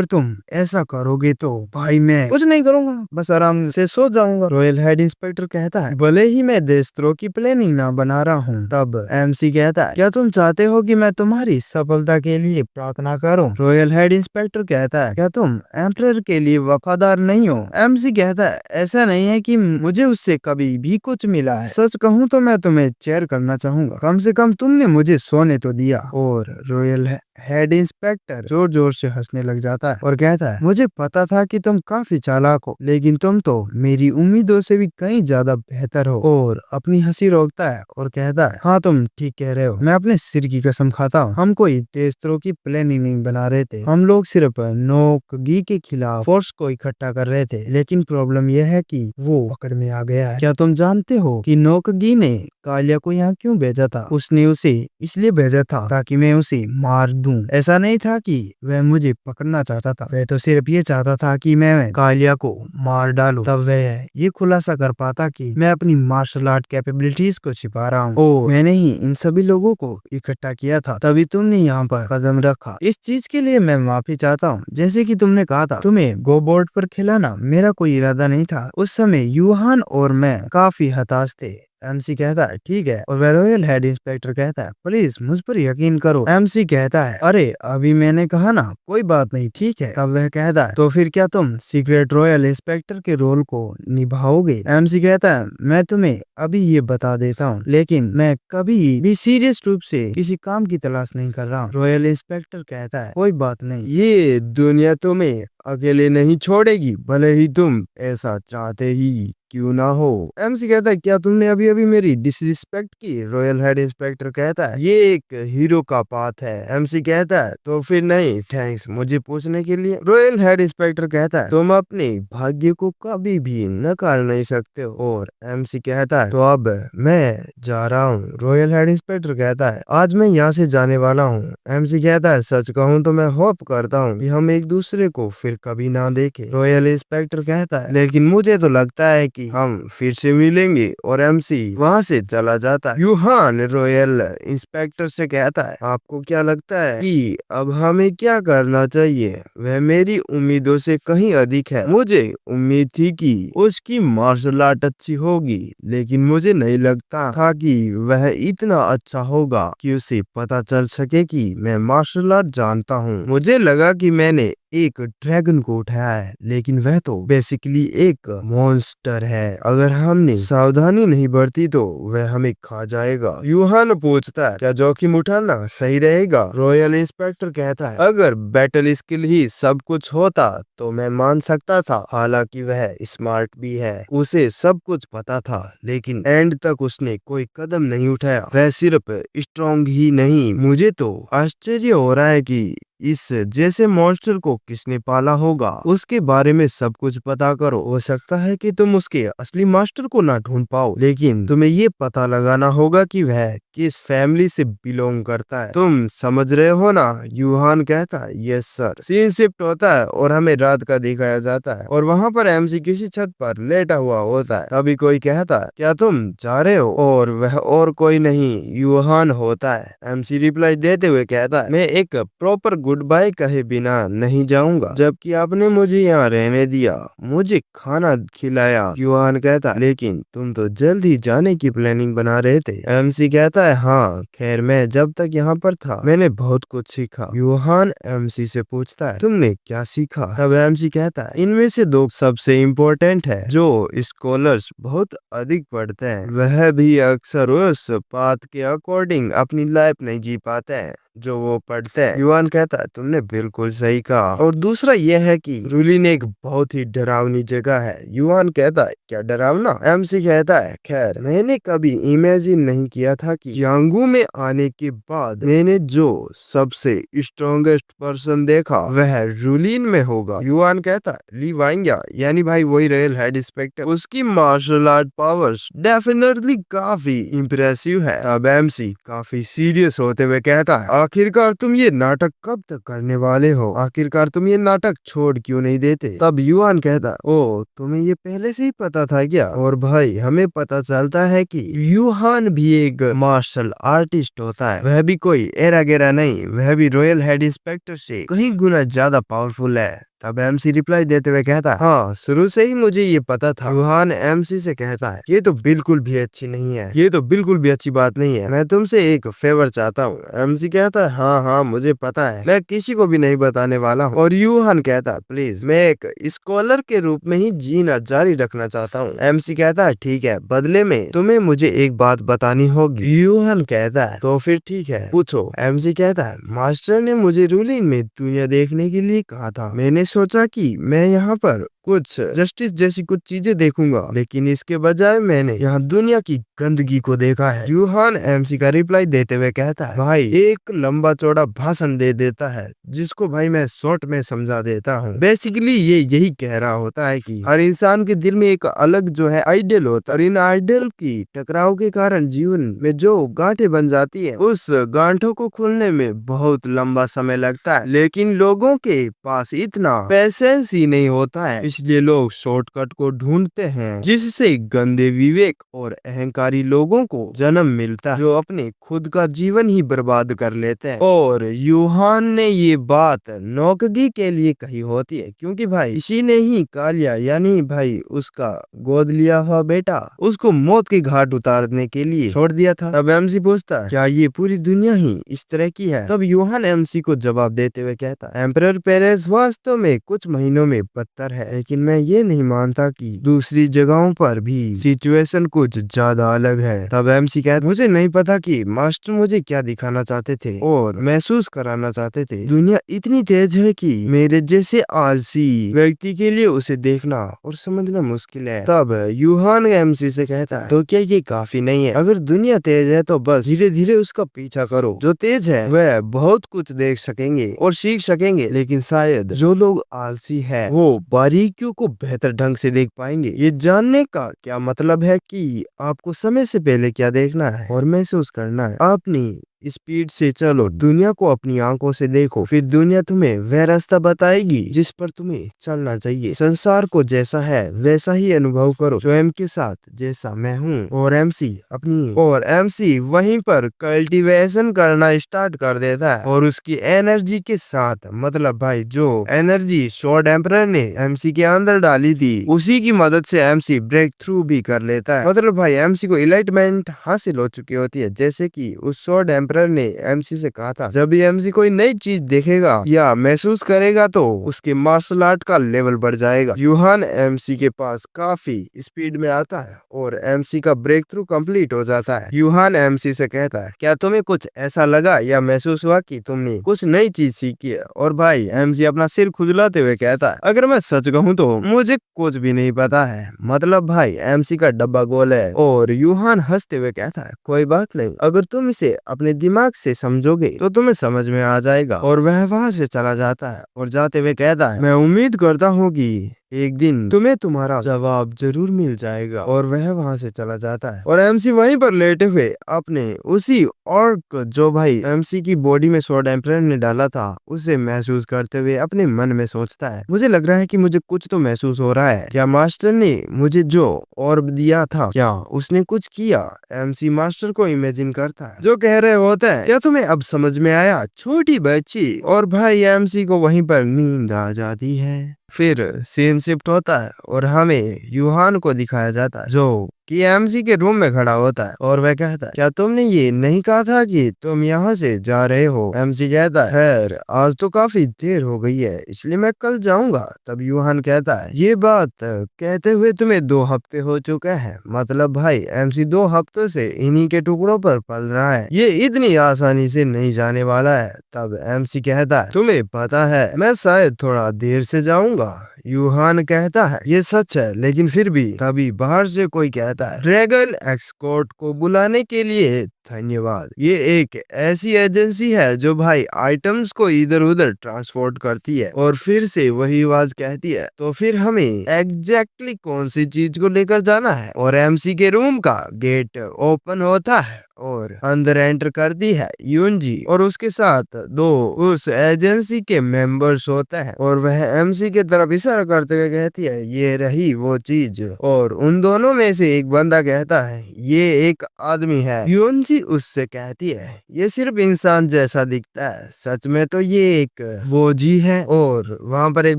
तुम ऐसा करोगे तो भाई मैं कुछ नहीं करूंगा, बस आराम से सो जाऊंगा। रॉयल हेड इंस्पेक्टर कहता है भले ही मैं देशद्रोह की प्लानिंग ना बना रहा हूँ। तब एमसी कहता है क्या तुम चाहते हो कि मैं तुम्हारी सफलता के लिए प्रार्थना करूं? रॉयल हेड इंस्पेक्टर कहता है क्या तुम एम्परर के लिए वफादार नहीं हो? एमसी कहता है ऐसा नहीं है कि मुझे उससे कभी भी कुछ मिला है, सच कहूँ तो मैं तुम्हें चेयर करना चाहूंगा, कम से कम तुमने मुझे सोने तो दिया। और रॉयल हेड इंस्पेक्टर जोर जोर से हंसने लग जाता है और कहता है मुझे पता था कि तुम काफी चालाक हो, लेकिन तुम तो मेरी उम्मीदों से भी कहीं ज्यादा बेहतर हो। और अपनी हंसी रोकता है और कहता है हाँ तुम ठीक कह रहे हो, मैं अपने सिर की कसम खाता हूँ। हम कोई देशद्रोह की प्लानिंग नहीं बना रहे थे, हम लोग सिर्फ नोकगी के खिलाफ फोर्स को इकट्ठा कर रहे थे। लेकिन प्रॉब्लम यह है कि वो पकड़ में आ गया है। क्या तुम जानते हो कि नोकगी ने कालिया को यहाँ क्यों भेजा था? उसने उसे इसलिए भेजा था ताकि मैं उसे मार दूं। ऐसा नहीं था कि वह मुझे पकड़ना चाहता था, वह तो सिर्फ ये चाहता था कि मैं कालिया को मार डालूं। तब वह ये खुलासा कर पाता कि मैं अपनी मार्शल आर्ट कैपेबिलिटीज को छिपा रहा हूँ और मैंने ही इन सभी लोगों को इकट्ठा किया था, तभी तुमने यहाँ पर कदम रखा। इस चीज के लिए मैं माफी चाहता हूँ। जैसे कि तुमने कहा था तुम्हें गो बोर्ड पर खिलाना, मेरा कोई इरादा नहीं था। उस समय यूहान और मैं काफी हताश थे। एमसी कहता है ठीक है। और रॉयल हेड इंस्पेक्टर कहता है प्लीज मुझ पर यकीन करो। एमसी कहता है अरे अभी मैंने कहा ना कोई बात नहीं, ठीक है। तब वह कहता है तो फिर क्या तुम सीक्रेट रॉयल इंस्पेक्टर के रोल को निभाओगे? एमसी कहता है मैं तुम्हें अभी ये बता देता हूँ, लेकिन मैं कभी भी सीरियस रूप से किसी काम की तलाश नहीं कर रहा हूँ। रॉयल इंस्पेक्टर कहता है कोई बात नहीं, ये दुनिया तुम्हें अकेले नहीं छोड़ेगी, भले ही तुम ऐसा चाहते ही क्यों ना हो। एमसी कहता है क्या तुमने अभी अभी मेरी डिसरिस्पेक्ट की? रॉयल हेड इंस्पेक्टर कहता है ये एक हीरो का पाथ है। एमसी कहता है तो फिर नहीं, थैंक्स मुझे पूछने के लिए। रॉयल हेड इंस्पेक्टर कहता है तुम अपने भाग्य को कभी भी नकार नहीं सकते हो। और एमसी कहता है तो अब मैं जा रहा हूँ। रॉयल हेड इंस्पेक्टर कहता है आज मैं यहाँ से जाने वाला हूँ। एमसी कहता है सच कहूँ तो मैं होप करता हूँ कि हम एक दूसरे को फिर कभी ना देखें। रॉयल इंस्पेक्टर कहता है लेकिन मुझे तो लगता है कि हम फिर से मिलेंगे। और एमसी वहाँ से चला जाता है। यूहान रॉयल इंस्पेक्टर से कहता है आपको क्या लगता है कि अब हमें क्या करना चाहिए? वह मेरी उम्मीदों से कहीं अधिक है। मुझे उम्मीद थी कि उसकी मार्शल आर्ट अच्छी होगी, लेकिन मुझे नहीं लगता था कि वह इतना अच्छा होगा कि उसे पता चल सके कि मैं मार्शल आर्ट जानता हूँ। मुझे लगा कि मैंने एक ड्रैगन को उठाया है, लेकिन वह तो बेसिकली एक मॉन्स्टर है। अगर हमने सावधानी नहीं बरती तो वह हमें खा जाएगा। यूहान पूछता है क्या जोखिम उठाना सही रहेगा? रॉयल इंस्पेक्टर कहता है अगर बैटल स्किल ही सब कुछ होता तो मैं मान सकता था, हालांकि वह स्मार्ट भी है, उसे सब कुछ पता था, लेकिन एंड तक उसने कोई कदम नहीं उठाया। वह सिर्फ स्ट्रॉन्ग ही नहीं, मुझे तो आश्चर्य हो रहा है कि इस जैसे मॉन्स्टर को किसने पाला होगा। उसके बारे में सब कुछ पता करो, हो सकता है कि तुम उसके असली मास्टर को ना ढूंढ पाओ, लेकिन तुम्हें ये पता लगाना होगा कि वह किस फैमिली से बिलोंग करता है। तुम समझ रहे हो ना? यूहान कहता है यस सर। सीन शिफ्ट होता है और हमें रात का दिखाया जाता है और वहाँ पर एमसी किसी छत पर लेटा हुआ होता है। तभी कोई कहता है क्या तुम जा रहे हो? और वह और कोई नहीं यूहान होता है। एमसी रिप्लाई देते हुए कहता है मैं एक प्रॉपर गुड बाय कहे बिना नहीं जाऊंगा, जबकि आपने मुझे यहाँ रहने दिया, मुझे खाना खिलाया। युहान कहता है लेकिन तुम तो जल्द ही जाने की प्लानिंग बना रहे थे। एमसी कहता है हाँ, खैर मैं जब तक यहाँ पर था मैंने बहुत कुछ सीखा। युहान एमसी से पूछता है तुमने क्या सीखा? तब एमसी कहता है इनमें से दो सबसे इम्पोर्टेंट है जो स्कॉलर्स बहुत अधिक पढ़ते हैं, वह भी अक्सर उस पाथ के अकॉर्डिंग अपनी लाइफ नहीं जी पाते हैं जो वो पढ़ते हैं। युवान कहता है तुमने बिल्कुल सही कहा, और दूसरा यह है कि रुलिन एक बहुत ही डरावनी जगह है। युवान कहता है क्या डरावना? एमसी कहता है खैर मैंने कभी इमेजिन नहीं किया था कि यांगू में आने के बाद मैंने जो सबसे स्ट्रॉन्गेस्ट पर्सन देखा वह रुलिन में होगा। युवान कहता है ली वांग्या यानी भाई वही रॉयल हेड इंस्पेक्टर, उसकी मार्शल आर्ट पावर्स डेफिनेटली काफी इम्प्रेसिव है। अब एमसी काफी सीरियस होते हुए कहता है आखिरकार तुम ये नाटक कब तक करने वाले हो? आखिरकार तुम ये नाटक छोड़ क्यों नहीं देते? तब युवान कहता ओ तुम्हें ये पहले से ही पता था क्या? और भाई हमें पता चलता है कि युहान भी एक मार्शल आर्टिस्ट होता है, वह भी कोई एरा गेरा नहीं, वह भी रॉयल हेड इंस्पेक्टर से कहीं गुना ज्यादा पावरफुल है। तब एमसी रिप्लाई देते हुए कहता है हाँ शुरू से ही मुझे ये पता था। युहान एमसी से कहता है ये तो बिल्कुल भी अच्छी नहीं है, ये तो बिल्कुल भी अच्छी बात नहीं है, मैं तुमसे एक फेवर चाहता हूँ। एमसी कहता है हाँ हाँ मुझे पता है, मैं किसी को भी नहीं बताने वाला हूँ। और युहान कहता है प्लीज मैं एक स्कॉलर के रूप में ही जीना जारी रखना चाहता हूँ। एमसी कहता है ठीक है, बदले में तुम्हें मुझे एक बात बतानी होगी। युहान कहता है तो फिर ठीक है पूछो। एमसी कहता है मास्टर ने मुझे रूलिंग में दुनिया देखने के लिए कहा था, मैंने सोचा कि मैं यहाँ पर कुछ जस्टिस जैसी कुछ चीजें देखूंगा, लेकिन इसके बजाय मैंने यहाँ दुनिया की गंदगी को देखा है। युहान एमसी का रिप्लाई देते हुए कहता है भाई एक लंबा चौड़ा भाषण दे देता है जिसको भाई मैं शॉर्ट में समझा देता हूँ। बेसिकली ये यही कह रहा होता है कि हर इंसान के दिल में एक अलग जो है आइडियल होता है, और इन आइडियल की टकराव के कारण जीवन में जो गांठें बन जाती है उस गांठों को खोलने में बहुत लंबा समय लगता है, लेकिन लोगों के पास इतना पेशेंस ही नहीं होता है, इसलिए लोग शॉर्टकट को ढूंढते हैं जिससे गंदे विवेक और अहंकारी लोगों को जन्म मिलता है जो अपने खुद का जीवन ही बर्बाद कर लेते हैं। और युहान ने ये बात नौकरी के लिए कही होती है क्योंकि भाई इसी ने ही कालिया यानी भाई उसका गोद लिया हुआ बेटा उसको मौत के घाट उतारने के लिए छोड़ दिया था। तब एमसी पूछता है क्या ये पूरी दुनिया ही इस तरह की है? तब युहान एमसी को जवाब देते हुए कहता है एम्परर पेरेस वास्तव में कुछ महीनों में बदतर है, लेकिन मैं ये नहीं मानता कि दूसरी जगहों पर भी सिचुएशन कुछ ज्यादा अलग है। तब एमसी कहता मुझे नहीं पता कि मास्टर मुझे क्या दिखाना चाहते थे और महसूस कराना चाहते थे। दुनिया इतनी तेज है कि मेरे जैसे आलसी व्यक्ति के लिए उसे देखना और समझना मुश्किल है। तब युहान एमसी से कहता है तो क्या ये काफी नहीं है? अगर दुनिया तेज है तो बस धीरे धीरे उसका पीछा करो, जो तेज है वह बहुत कुछ देख सकेंगे और सीख सकेंगे, लेकिन शायद जो लोग आलसी है वो बारीकियों को बेहतर ढंग से देख पाएंगे। ये जानने का क्या मतलब है कि आपको समय से पहले क्या देखना है और महसूस करना है। अपनी स्पीड से चलो, दुनिया को अपनी आंखों से देखो, फिर दुनिया तुम्हें वह रास्ता बताएगी जिस पर तुम्हें चलना चाहिए। संसार को जैसा है वैसा ही अनुभव करो, स्वयं के साथ जैसा मैं हूँ। और एमसी वहीं पर कल्टीवेशन करना स्टार्ट कर देता है और उसकी एनर्जी के साथ, मतलब भाई जो एनर्जी शॉर्ट एम्परर ने एमसी के अंदर डाली थी उसी की मदद से एमसी ब्रेक थ्रू भी कर लेता है। मतलब भाई एमसी को इलाइटमेंट हासिल हो चुकी होती है, जैसे कि उस शॉर्ट एम्परर ने एमसी से कहा था जब भी एमसी कोई नई चीज देखेगा या महसूस करेगा तो उसके मार्शल आर्ट का लेवल बढ़ जाएगा। युहान एमसी के पास काफी स्पीड में आता है और एमसी का ब्रेक थ्रू कंप्लीट हो जाता है। युहान एमसी से कहता है क्या तुम्हें कुछ ऐसा लगा या महसूस हुआ कि तुमने कुछ नई चीज सीखी है? और भाई एमसी अपना सिर खुजलाते हुए कहता है अगर मैं सच कहूँ तो मुझे कुछ भी नहीं पता है। मतलब भाई एमसी का डब्बा गोल है। और युहान हंसते हुए कहता है कोई बात नहीं, अगर तुम इसे अपने दिमाग से समझोगे तो तुम्हें समझ में आ जाएगा। और वह वहां से चला जाता है और जाते हुए कहता है मैं उम्मीद करता हूँ कि एक दिन तुम्हें तुम्हारा जवाब जरूर मिल जाएगा। और वह वहां से चला जाता है और एमसी वहीं पर लेटे हुए अपने उसी ऑर्क जो भाई एमसी की बॉडी में स्वॉर्ड एम्परर ने डाला था उसे महसूस करते हुए अपने मन में सोचता है, मुझे लग रहा है कि मुझे कुछ तो महसूस हो रहा है। क्या मास्टर ने मुझे जो ऑर्ब दिया था क्या उसने कुछ किया? एमसी मास्टर को इमेजिन करता है जो कह रहे होते हैं, क्या तुम्हें अब समझ में आया छोटी बच्ची? और भाई एमसी को वहीं पर नींद आ जाती है। फिर सीन शिफ्ट होता है और हमें यूहान को दिखाया जाता है जो कि एमसी के रूम में खड़ा होता है और वह कहता है, क्या तुमने ये नहीं कहा था कि तुम यहाँ से जा रहे हो? एमसी कहता है, खैर आज तो काफी देर हो गई है इसलिए मैं कल जाऊंगा। तब यूहान कहता है, ये बात कहते हुए तुम्हें 2 हफ्ते हो चुके हैं। मतलब भाई एमसी 2 हफ्तों से इन्हीं के टुकड़ों पर पल रहा है, ये इतनी आसानी से नहीं जाने वाला है। तब एमसी कहता है, तुम्हें पता है मैं शायद थोड़ा देर से जाऊंगा। यूहान कहता है, ये सच है लेकिन फिर भी। तभी बाहर से कोई कहता है, ड्रैगन एक्सकोर्ट को बुलाने के लिए धन्यवाद। ये एक ऐसी एजेंसी है जो भाई आइटम्स को इधर उधर ट्रांसपोर्ट करती है। और फिर से वही आवाज कहती है, तो फिर हमें एग्जैक्टली कौन सी चीज को लेकर जाना है? और एमसी के रूम का गेट ओपन होता है और अंदर एंटर करती है यूनजी और उसके साथ 2 उस एजेंसी के मेंबर्स होते हैं। और वह एमसी के तरफ इशारा करते हुए कहती है, ये रही वो चीज। और उन दोनों में से एक बंदा कहता है, ये एक आदमी है। यूनजी उससे कहती है, ये सिर्फ इंसान जैसा दिखता है, सच में तो ये एक बोझी है। और वहाँ पर एक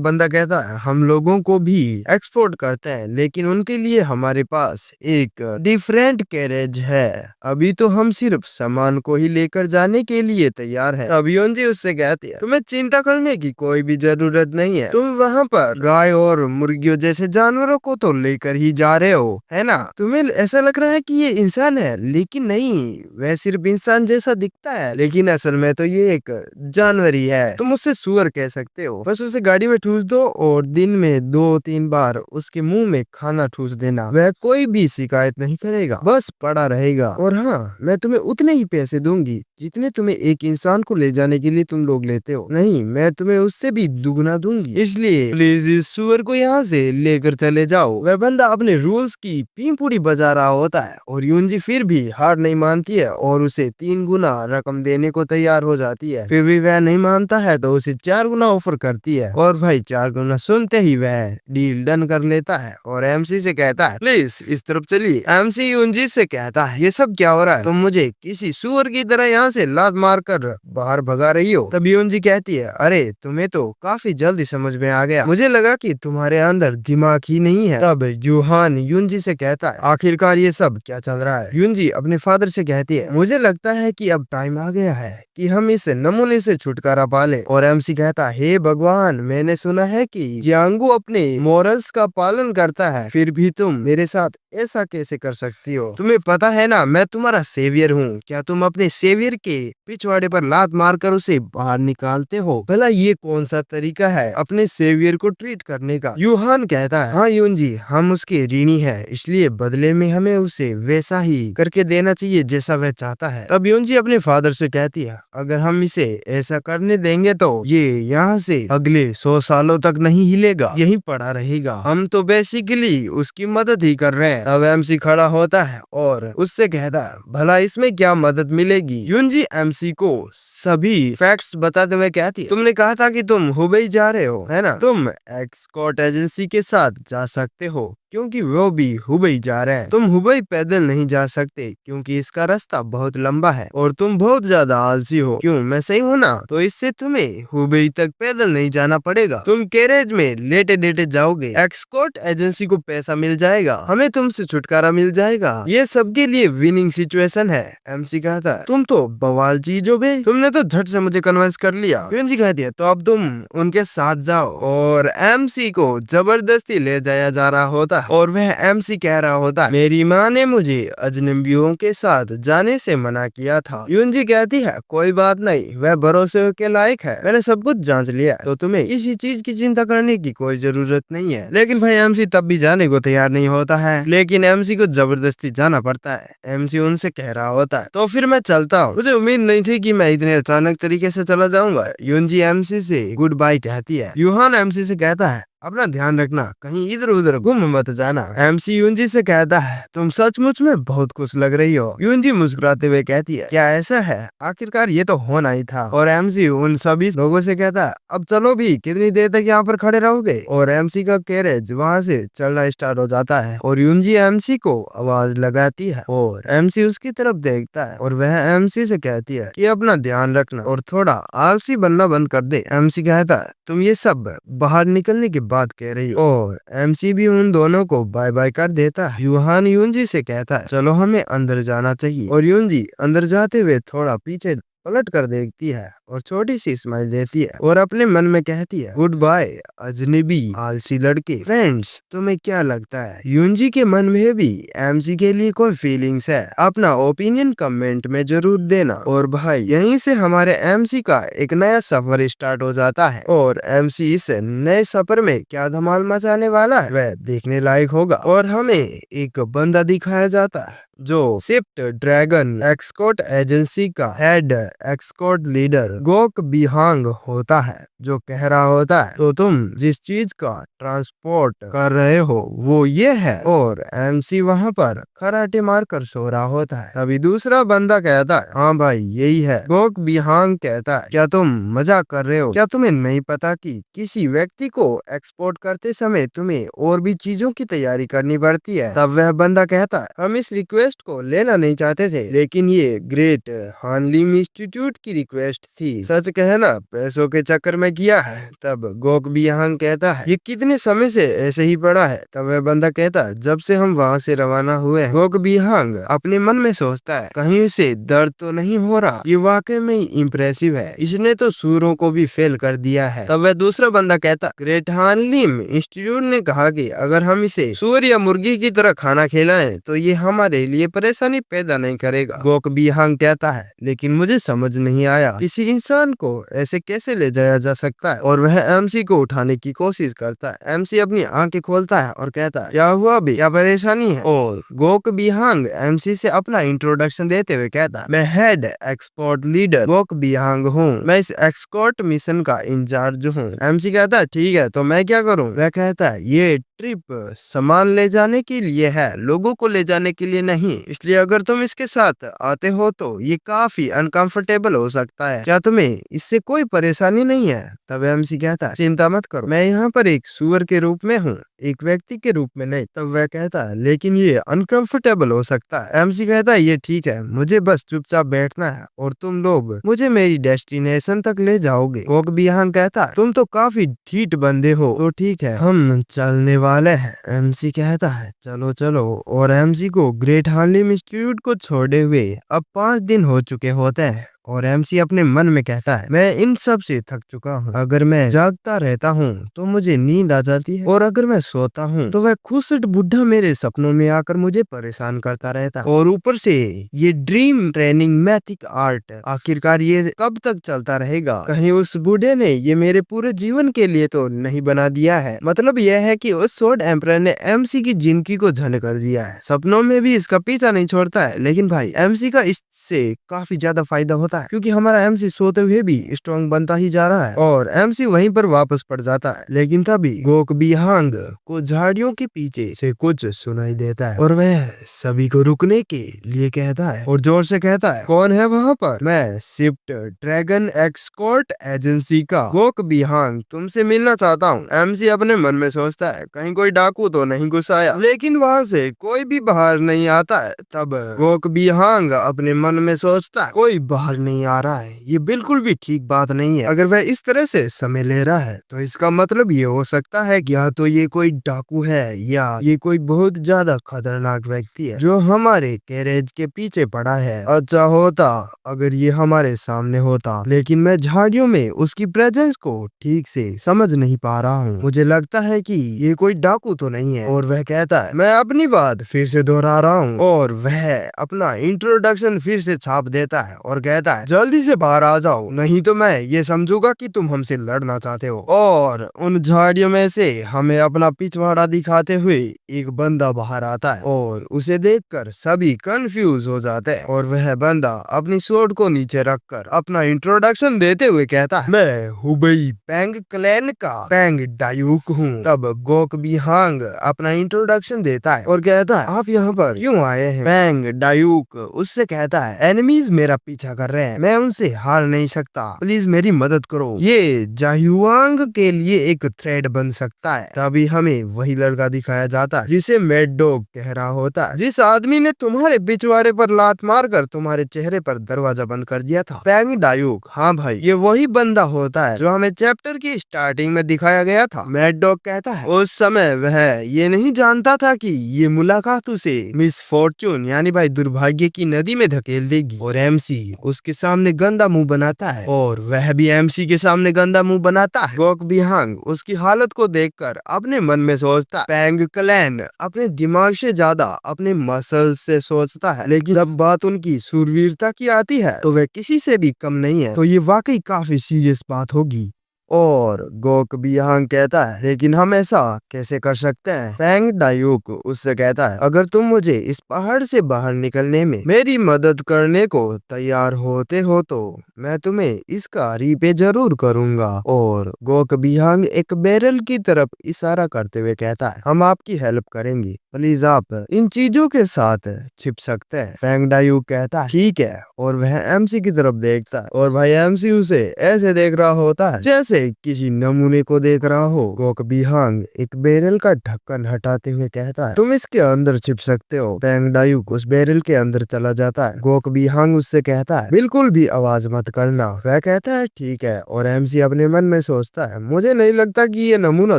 बंदा कहता है, हम लोगों को भी एक्सपोर्ट करते हैं लेकिन उनके लिए हमारे पास एक डिफरेंट कैरेज है। अभी तो हम सिर्फ सामान को ही लेकर जाने के लिए तैयार हैं। अब यूनजी उससे कहती है, तुम्हें चिंता करने की कोई भी जरूरत नहीं है। तुम वहाँ पर गाय और मुर्गियों जैसे जानवरों को तो लेकर ही जा रहे हो, है ना? तुम्हें ऐसा लग रहा है कि ये इंसान है लेकिन नहीं, वह सिर्फ इंसान जैसा दिखता है लेकिन असल में तो ये एक जानवर ही है। तुम उससे सुअर कह सकते हो। बस उसे गाड़ी में ठूस दो और दिन में 2-3 बार उसके मुंह में खाना ठूस देना, वह कोई भी शिकायत नहीं करेगा, बस पड़ा रहेगा। और हाँ, मैं तुम्हें उतने ही पैसे दूंगी जितने तुम्हें एक इंसान को ले जाने के लिए तुम लोग लेते हो। नहीं, मैं तुम्हें उससे भी दुगना दूंगी, इसलिए प्लीज इस सुअर को यहाँ से लेकर चले जाओ। वह बंदा अपने रूल्स की पींपुड़ी बजा रहा होता है और यूनजी फिर भी हार नहीं मानती है और उसे 3 गुना रकम देने को तैयार हो जाती है। फिर भी वह नहीं मानता है तो उसे 4 गुना ऑफर करती है और भाई 4 गुना सुनते ही वह डील डन कर लेता है और एमसी से कहता है, प्लीज इस तरफ चलिए। एमसी यूनजी से कहता है, ये सब क्या हो रहा है? तुम मुझे किसी सुअर की तरह यहाँ से लात मार कर बाहर भगा रही हो। तब यूनजी कहती है, अरे तुम्हें तो काफी जल्दी समझ में आ गया, मुझे लगा कि तुम्हारे अंदर दिमाग ही नहीं है। तब यूहान यूनजी से कहता है, आखिरकार ये सब क्या चल रहा है? यूनजी अपने फादर से कहती है, मुझे लगता है कि अब टाइम आ गया है कि हम इस नमूने से छुटकारा पाले। और एमसी कहता है, हे भगवान, मैंने सुना है कि जियांगू अपने मोरल्स का पालन करता है, फिर भी तुम मेरे साथ ऐसा कैसे कर सकती हो? तुम्हें पता है ना मैं तुम्हारा सेवियर हूँ। क्या तुम अपने सेवियर के पिछवाड़े पर लात मारकर उसे बाहर निकालते हो? भला ये कौन सा तरीका है अपने सेवियर को ट्रीट करने का? यूहान कहता है, हाँ यूनजी, हम उसके ऋणी हैं, इसलिए बदले में हमें उसे वैसा ही करके देना चाहिए जैसा वह चाहता है। तब यूनजी अपने फादर से कहती है, अगर हम इसे ऐसा करने देंगे तो ये यहाँ से अगले 100 सालों तक नहीं हिलेगा, यहीं पड़ा रहेगा। हम तो बेसिकली उसकी मदद ही कर रहे हैं। तब एमसी खड़ा होता है और उससे कहता है, भला इसमें क्या मदद मिलेगी? यूनजी एमसी को सभी फैक्ट्स बताते हुए कहती है, तुमने कहा था कि तुम हुबई जा रहे हो, है ना? तुम एक्सकोर्ट एजेंसी के साथ जा सकते हो क्योंकि वो भी हुबई जा रहे हैं। तुम हुबई पैदल नहीं जा सकते क्योंकि इसका रास्ता बहुत लंबा है और तुम बहुत ज्यादा आलसी हो। क्यों, मैं सही हूँ ना? तो इससे तुम्हें हुबई तक पैदल नहीं जाना पड़ेगा, तुम कैरेज में लेटे लेटे जाओगे। एक्सकोर्ट एजेंसी को पैसा मिल जाएगा, हमें तुमसे छुटकारा मिल जाएगा, ये सबके लिए विनिंग सिचुएशन है। एमसी कहता है, तुम तो बवाल चीज हो बे, तुमने तो झट से मुझे कन्विंस कर लिया। यूनजी कहती है, तो अब तुम उनके साथ जाओ। और एमसी को जबरदस्ती ले जाया जा रहा होता और वह एमसी कह रहा होता, मेरी माँ ने मुझे अजनबियों के साथ जाने से मना किया था। यूनजी कहती है, कोई बात नहीं, वह भरोसे के लायक है, मैंने सब कुछ जांच लिया, तो तुम्हें इसी चीज की चिंता करने की कोई जरूरत नहीं है। लेकिन भाई एमसी तब भी जाने को तैयार नहीं होता है, लेकिन एमसी को जबरदस्ती जाना पड़ता है। एमसी उनसे कह रहा होता है, तो फिर मैं चलता हूँ, मुझे उम्मीद नहीं थी कि मैं इतने अचानक तरीके से चला जाऊंगा। यूनजी एमसी से गुड बाय कहती है। यूहान एमसी से कहता है, अपना ध्यान रखना, कहीं इधर उधर घूम मत जाना। एमसी यूनजी से कहता है तुम सचमुच में बहुत खुश लग रही हो। यूनजी मुस्कुराते हुए कहती है क्या ऐसा है, आखिरकार ये तो होना ही था। और एमसी उन सभी लोगों से कहता है अब चलो भी, कितनी देर तक यहाँ पर खड़े रहोगे। और एमसी का कैरेज वहाँ से चलना स्टार्ट हो जाता है और यूनजी एमसी को आवाज लगाती है और एमसी उसकी तरफ देखता है और वह एमसी से कहती है कि अपना ध्यान रखना और थोड़ा आलसी बनना बंद कर दे। एमसी कहता है तुम ये सब बाहर निकलने की बात कह रही हो। और एमसी भी उन दोनों को बाय बाय कर देता है। यूहान यूनजी से कहता है चलो हमें अंदर जाना चाहिए। और यूनजी अंदर जाते हुए थोड़ा पीछे पलट कर देखती है और छोटी सी स्माइल देती है और अपने मन में कहती है गुड बाय अजनबी आलसी लड़के। फ्रेंड्स तुम्हें क्या लगता है, यूनजी के मन में भी एमसी के लिए कोई फीलिंग्स है? अपना ओपिनियन कमेंट में जरूर देना। और भाई यहीं से हमारे एमसी का एक नया सफर स्टार्ट हो जाता है और एमसी इस नए सफर में क्या धमाल मचाने वाला है वह देखने लायक होगा। और हमें एक बंदा दिखाया जाता है जो शिफ्ट ड्रैगन एक्सकोर्ट एजेंसी का हेड एक्सकोर्ट लीडर गोक बिहांग होता है, जो कह रहा होता है तो तुम जिस चीज का ट्रांसपोर्ट कर रहे हो वो ये है। और एमसी वहाँ पर खराटे मार कर सो रहा होता है। तभी दूसरा बंदा कहता है हाँ भाई यही है। गोक बिहांग कहता है क्या तुम मजाक कर रहे हो, क्या तुम्हें नहीं पता कि किसी व्यक्ति को एक्सपोर्ट करते समय तुम्हें और भी चीजों की तैयारी करनी पड़ती है। तब वह बंदा कहता है हम इस रिक्वेस्ट को लेना नहीं चाहते थे, लेकिन ये ग्रेट हानलिम इंस्टीट्यूट की रिक्वेस्ट थी, सच कहना पैसों के चक्कर में किया है। तब गोक बिहांग कहता है ये कितने समय से ऐसे ही पड़ा है। तब वह बंदा कहता है जब से हम वहाँ से रवाना हुए हैं। गोक बिहांग अपने मन में सोचता है कहीं उसे दर्द तो नहीं हो रहा, ये वाकई में इम्प्रेसिव है, इसने तो सूरों को भी फेल कर दिया है। तब वह दूसरा बंदा कहता ग्रेट हानलिम इंस्टीट्यूट ने कहा कि अगर हम इसे सूर या मुर्गी की तरह खाना खिलाएं तो ये हमारे लिए परेशानी पैदा नहीं करेगा। गोक बिहांग कहता है लेकिन मुझे समझ नहीं आया किसी इंसान को ऐसे कैसे ले जाया जा सकता है। और वह एमसी को उठाने की कोशिश करता है। एमसी अपनी आंखें खोलता है और कहता है क्या हुआ भी, क्या परेशानी है। और गोक बिहांग एमसी से अपना इंट्रोडक्शन देते हुए कहता है मैं हेड एक्सपोर्ट लीडर गोक बिहांग हूँ, मैं इस एक्सपोर्ट मिशन का इंचार्ज हूँ। एमसी कहता है ठीक है तो मैं क्या करूँ। वह कहता है ये ट्रिप सामान ले जाने के लिए है, लोगों को ले जाने के लिए नहीं, इसलिए अगर तुम इसके साथ आते हो तो ये काफी अनकंफर्टेबल हो सकता है, क्या तुम्हें इससे कोई परेशानी नहीं है। तब एमसी कहता है चिंता मत करो, मैं यहाँ पर एक सुअर के रूप में हूँ, एक व्यक्ति के रूप में नहीं। तब वह कहता है लेकिन ये अनकंफर्टेबल हो सकता है। एमसी कहता है ये ठीक है, मुझे बस चुपचाप बैठना है और तुम लोग मुझे मेरी डेस्टिनेशन तक ले जाओगे। गोक बिहान कहता है तुम तो काफी ढीठ बंदे हो, तो ठीक है हम चलने वाले हैं। एमसी कहता है चलो चलो। और एमसी को ग्रेट हार्लिम इंस्टीट्यूट को छोड़े हुए अब 5 दिन हो चुके होते हैं और एमसी अपने मन में कहता है मैं इन सब से थक चुका हूँ, अगर मैं जागता रहता हूँ तो मुझे नींद आ जाती है और अगर मैं सोता हूँ तो वह खुशट बुढ़ा मेरे सपनों में आकर मुझे परेशान करता रहता है। और ऊपर से ये ड्रीम ट्रेनिंग मैथिक आर्ट, आखिरकार ये कब तक चलता रहेगा, कहीं उस बूढ़े ने ये मेरे पूरे जीवन के लिए तो नहीं बना दिया है। मतलब यह है कि उस सोड एम्परर ने एमसी की जिंदगी को झंड कर दिया है, सपनों में भी इसका पीछा नहीं छोड़ता है। लेकिन भाई एमसी का इससे काफी ज्यादा फायदा होता है क्योंकि हमारा एमसी सोते हुए भी स्ट्रॉन्ग बनता ही जा रहा है और एमसी वहीं पर वापस पड़ जाता है। लेकिन तभी गोक बिहांग को झाड़ियों के पीछे से कुछ सुनाई देता है और वह सभी को रुकने के लिए कहता है और जोर से कहता है कौन है वहाँ पर। मैं शिफ्ट ड्रैगन एक्सकोर्ट एजेंसी का गोक बिहांग तुमसे मिलना चाहता हूँ। एमसी अपने मन में सोचता है कहीं कोई डाकू तो नहीं घुस आया, लेकिन वहाँ से कोई भी बाहर नहीं आता है। तब गोक बिहांग अपने मन में सोचता है कोई बाहर नहीं आ रहा है, ये बिल्कुल भी ठीक बात नहीं है। अगर वह इस तरह से समय ले रहा है तो इसका मतलब ये हो सकता है कि या तो ये कोई डाकू है या ये कोई बहुत ज्यादा खतरनाक व्यक्ति है जो हमारे कैरेज के पीछे पड़ा है। अच्छा होता अगर ये हमारे सामने होता, लेकिन मैं झाड़ियों में उसकी प्रेजेंस को ठीक से समझ नहीं पा रहा हूँ। मुझे लगता है कि ये कोई डाकू तो नहीं है। और वह कहता है मैं अपनी बात फिर से दोहरा रहा हूँ और वह अपना इंट्रोडक्शन फिर से छाप देता है और कहता है जल्दी से बाहर आ जाओ, नहीं तो मैं ये समझूंगा कि तुम हमसे लड़ना चाहते हो। और उन झाड़ियों में से हमें अपना पिछवाड़ा दिखाते हुए एक बंदा बाहर आता है और उसे देखकर सभी कंफ्यूज हो जाते हैं। और वह बंदा अपनी स्वॉर्ड को नीचे रखकर अपना इंट्रोडक्शन देते हुए कहता है, मैं हुबई पैंग क्लैन का पैंग डायूक हूँ। तब गोक बिहांग अपना इंट्रोडक्शन देता है और कहता है, आप यहाँ पर क्यों आए हैं? पैंग डायूक उससे कहता है, एनिमीज मेरा पीछा कर रहे हैं, मैं उनसे हार नहीं सकता, प्लीज मेरी मदद करो, ये जाहुआंग के लिए एक थ्रेड बन सकता है। तभी हमें वही लड़का दिखाया जाता है जिसे मैड डॉग कह रहा होता है, जिस आदमी ने तुम्हारे पिछवाड़े पर लात मारकर तुम्हारे चेहरे पर दरवाजा बंद कर दिया था। पैंग डायूक, हाँ भाई, ये वही बंदा होता है जो हमें चैप्टर की स्टार्टिंग में दिखाया गया था। मैड डॉग कहता है, उस समय वह ये नहीं जानता था कि ये मुलाकात उसे मिस फॉर्चून यानी भाई दुर्भाग्य की नदी में धकेल देगी। और एमसी उसके सामने गंदा मुंह बनाता है और वह भी एमसी के सामने गंदा मुंह बनाता है। गोक बिहांग उसकी हालत को देखकर अपने मन में सोचता, पैंग क्लैन अपने दिमाग से ज्यादा अपने मसल से सोचता है, लेकिन जब बात उनकी सूरवीरता की आती है तो वह किसी से भी कम नहीं है। तो ये वाकई काफी सीरियस बात होगी। और गोक बिहांग कहता है, लेकिन हम ऐसा कैसे कर सकते हैं? पैंग डायूक उससे कहता है, अगर तुम मुझे इस पहाड़ से बाहर निकलने में मेरी मदद करने को तैयार होते हो तो मैं तुम्हें इसका रीपे जरूर करूंगा। और गोक बिहांग एक बैरल की तरफ इशारा करते हुए कहता है, हम आपकी हेल्प करेंगे, प्लीज आप इन चीजों के साथ छिप सकते हैं। पैंग डायूक कहता है, ठीक है। और वह एमसी की तरफ देखता है और भाई एमसी उसे ऐसे देख रहा होता है जैसे किसी नमूने को देख रहा हो। गोक बिहांग एक बैरल का ढक्कन हटाते हुए कहता है, तुम इसके अंदर छिप सकते हो। पैंग डायूक उस बैरल के अंदर चला जाता है। गोक बिहांग उससे कहता है, बिल्कुल भी आवाज मत करना। वह कहता है, ठीक है। और एमसी अपने मन में सोचता है, मुझे नहीं लगता कि ये नमूना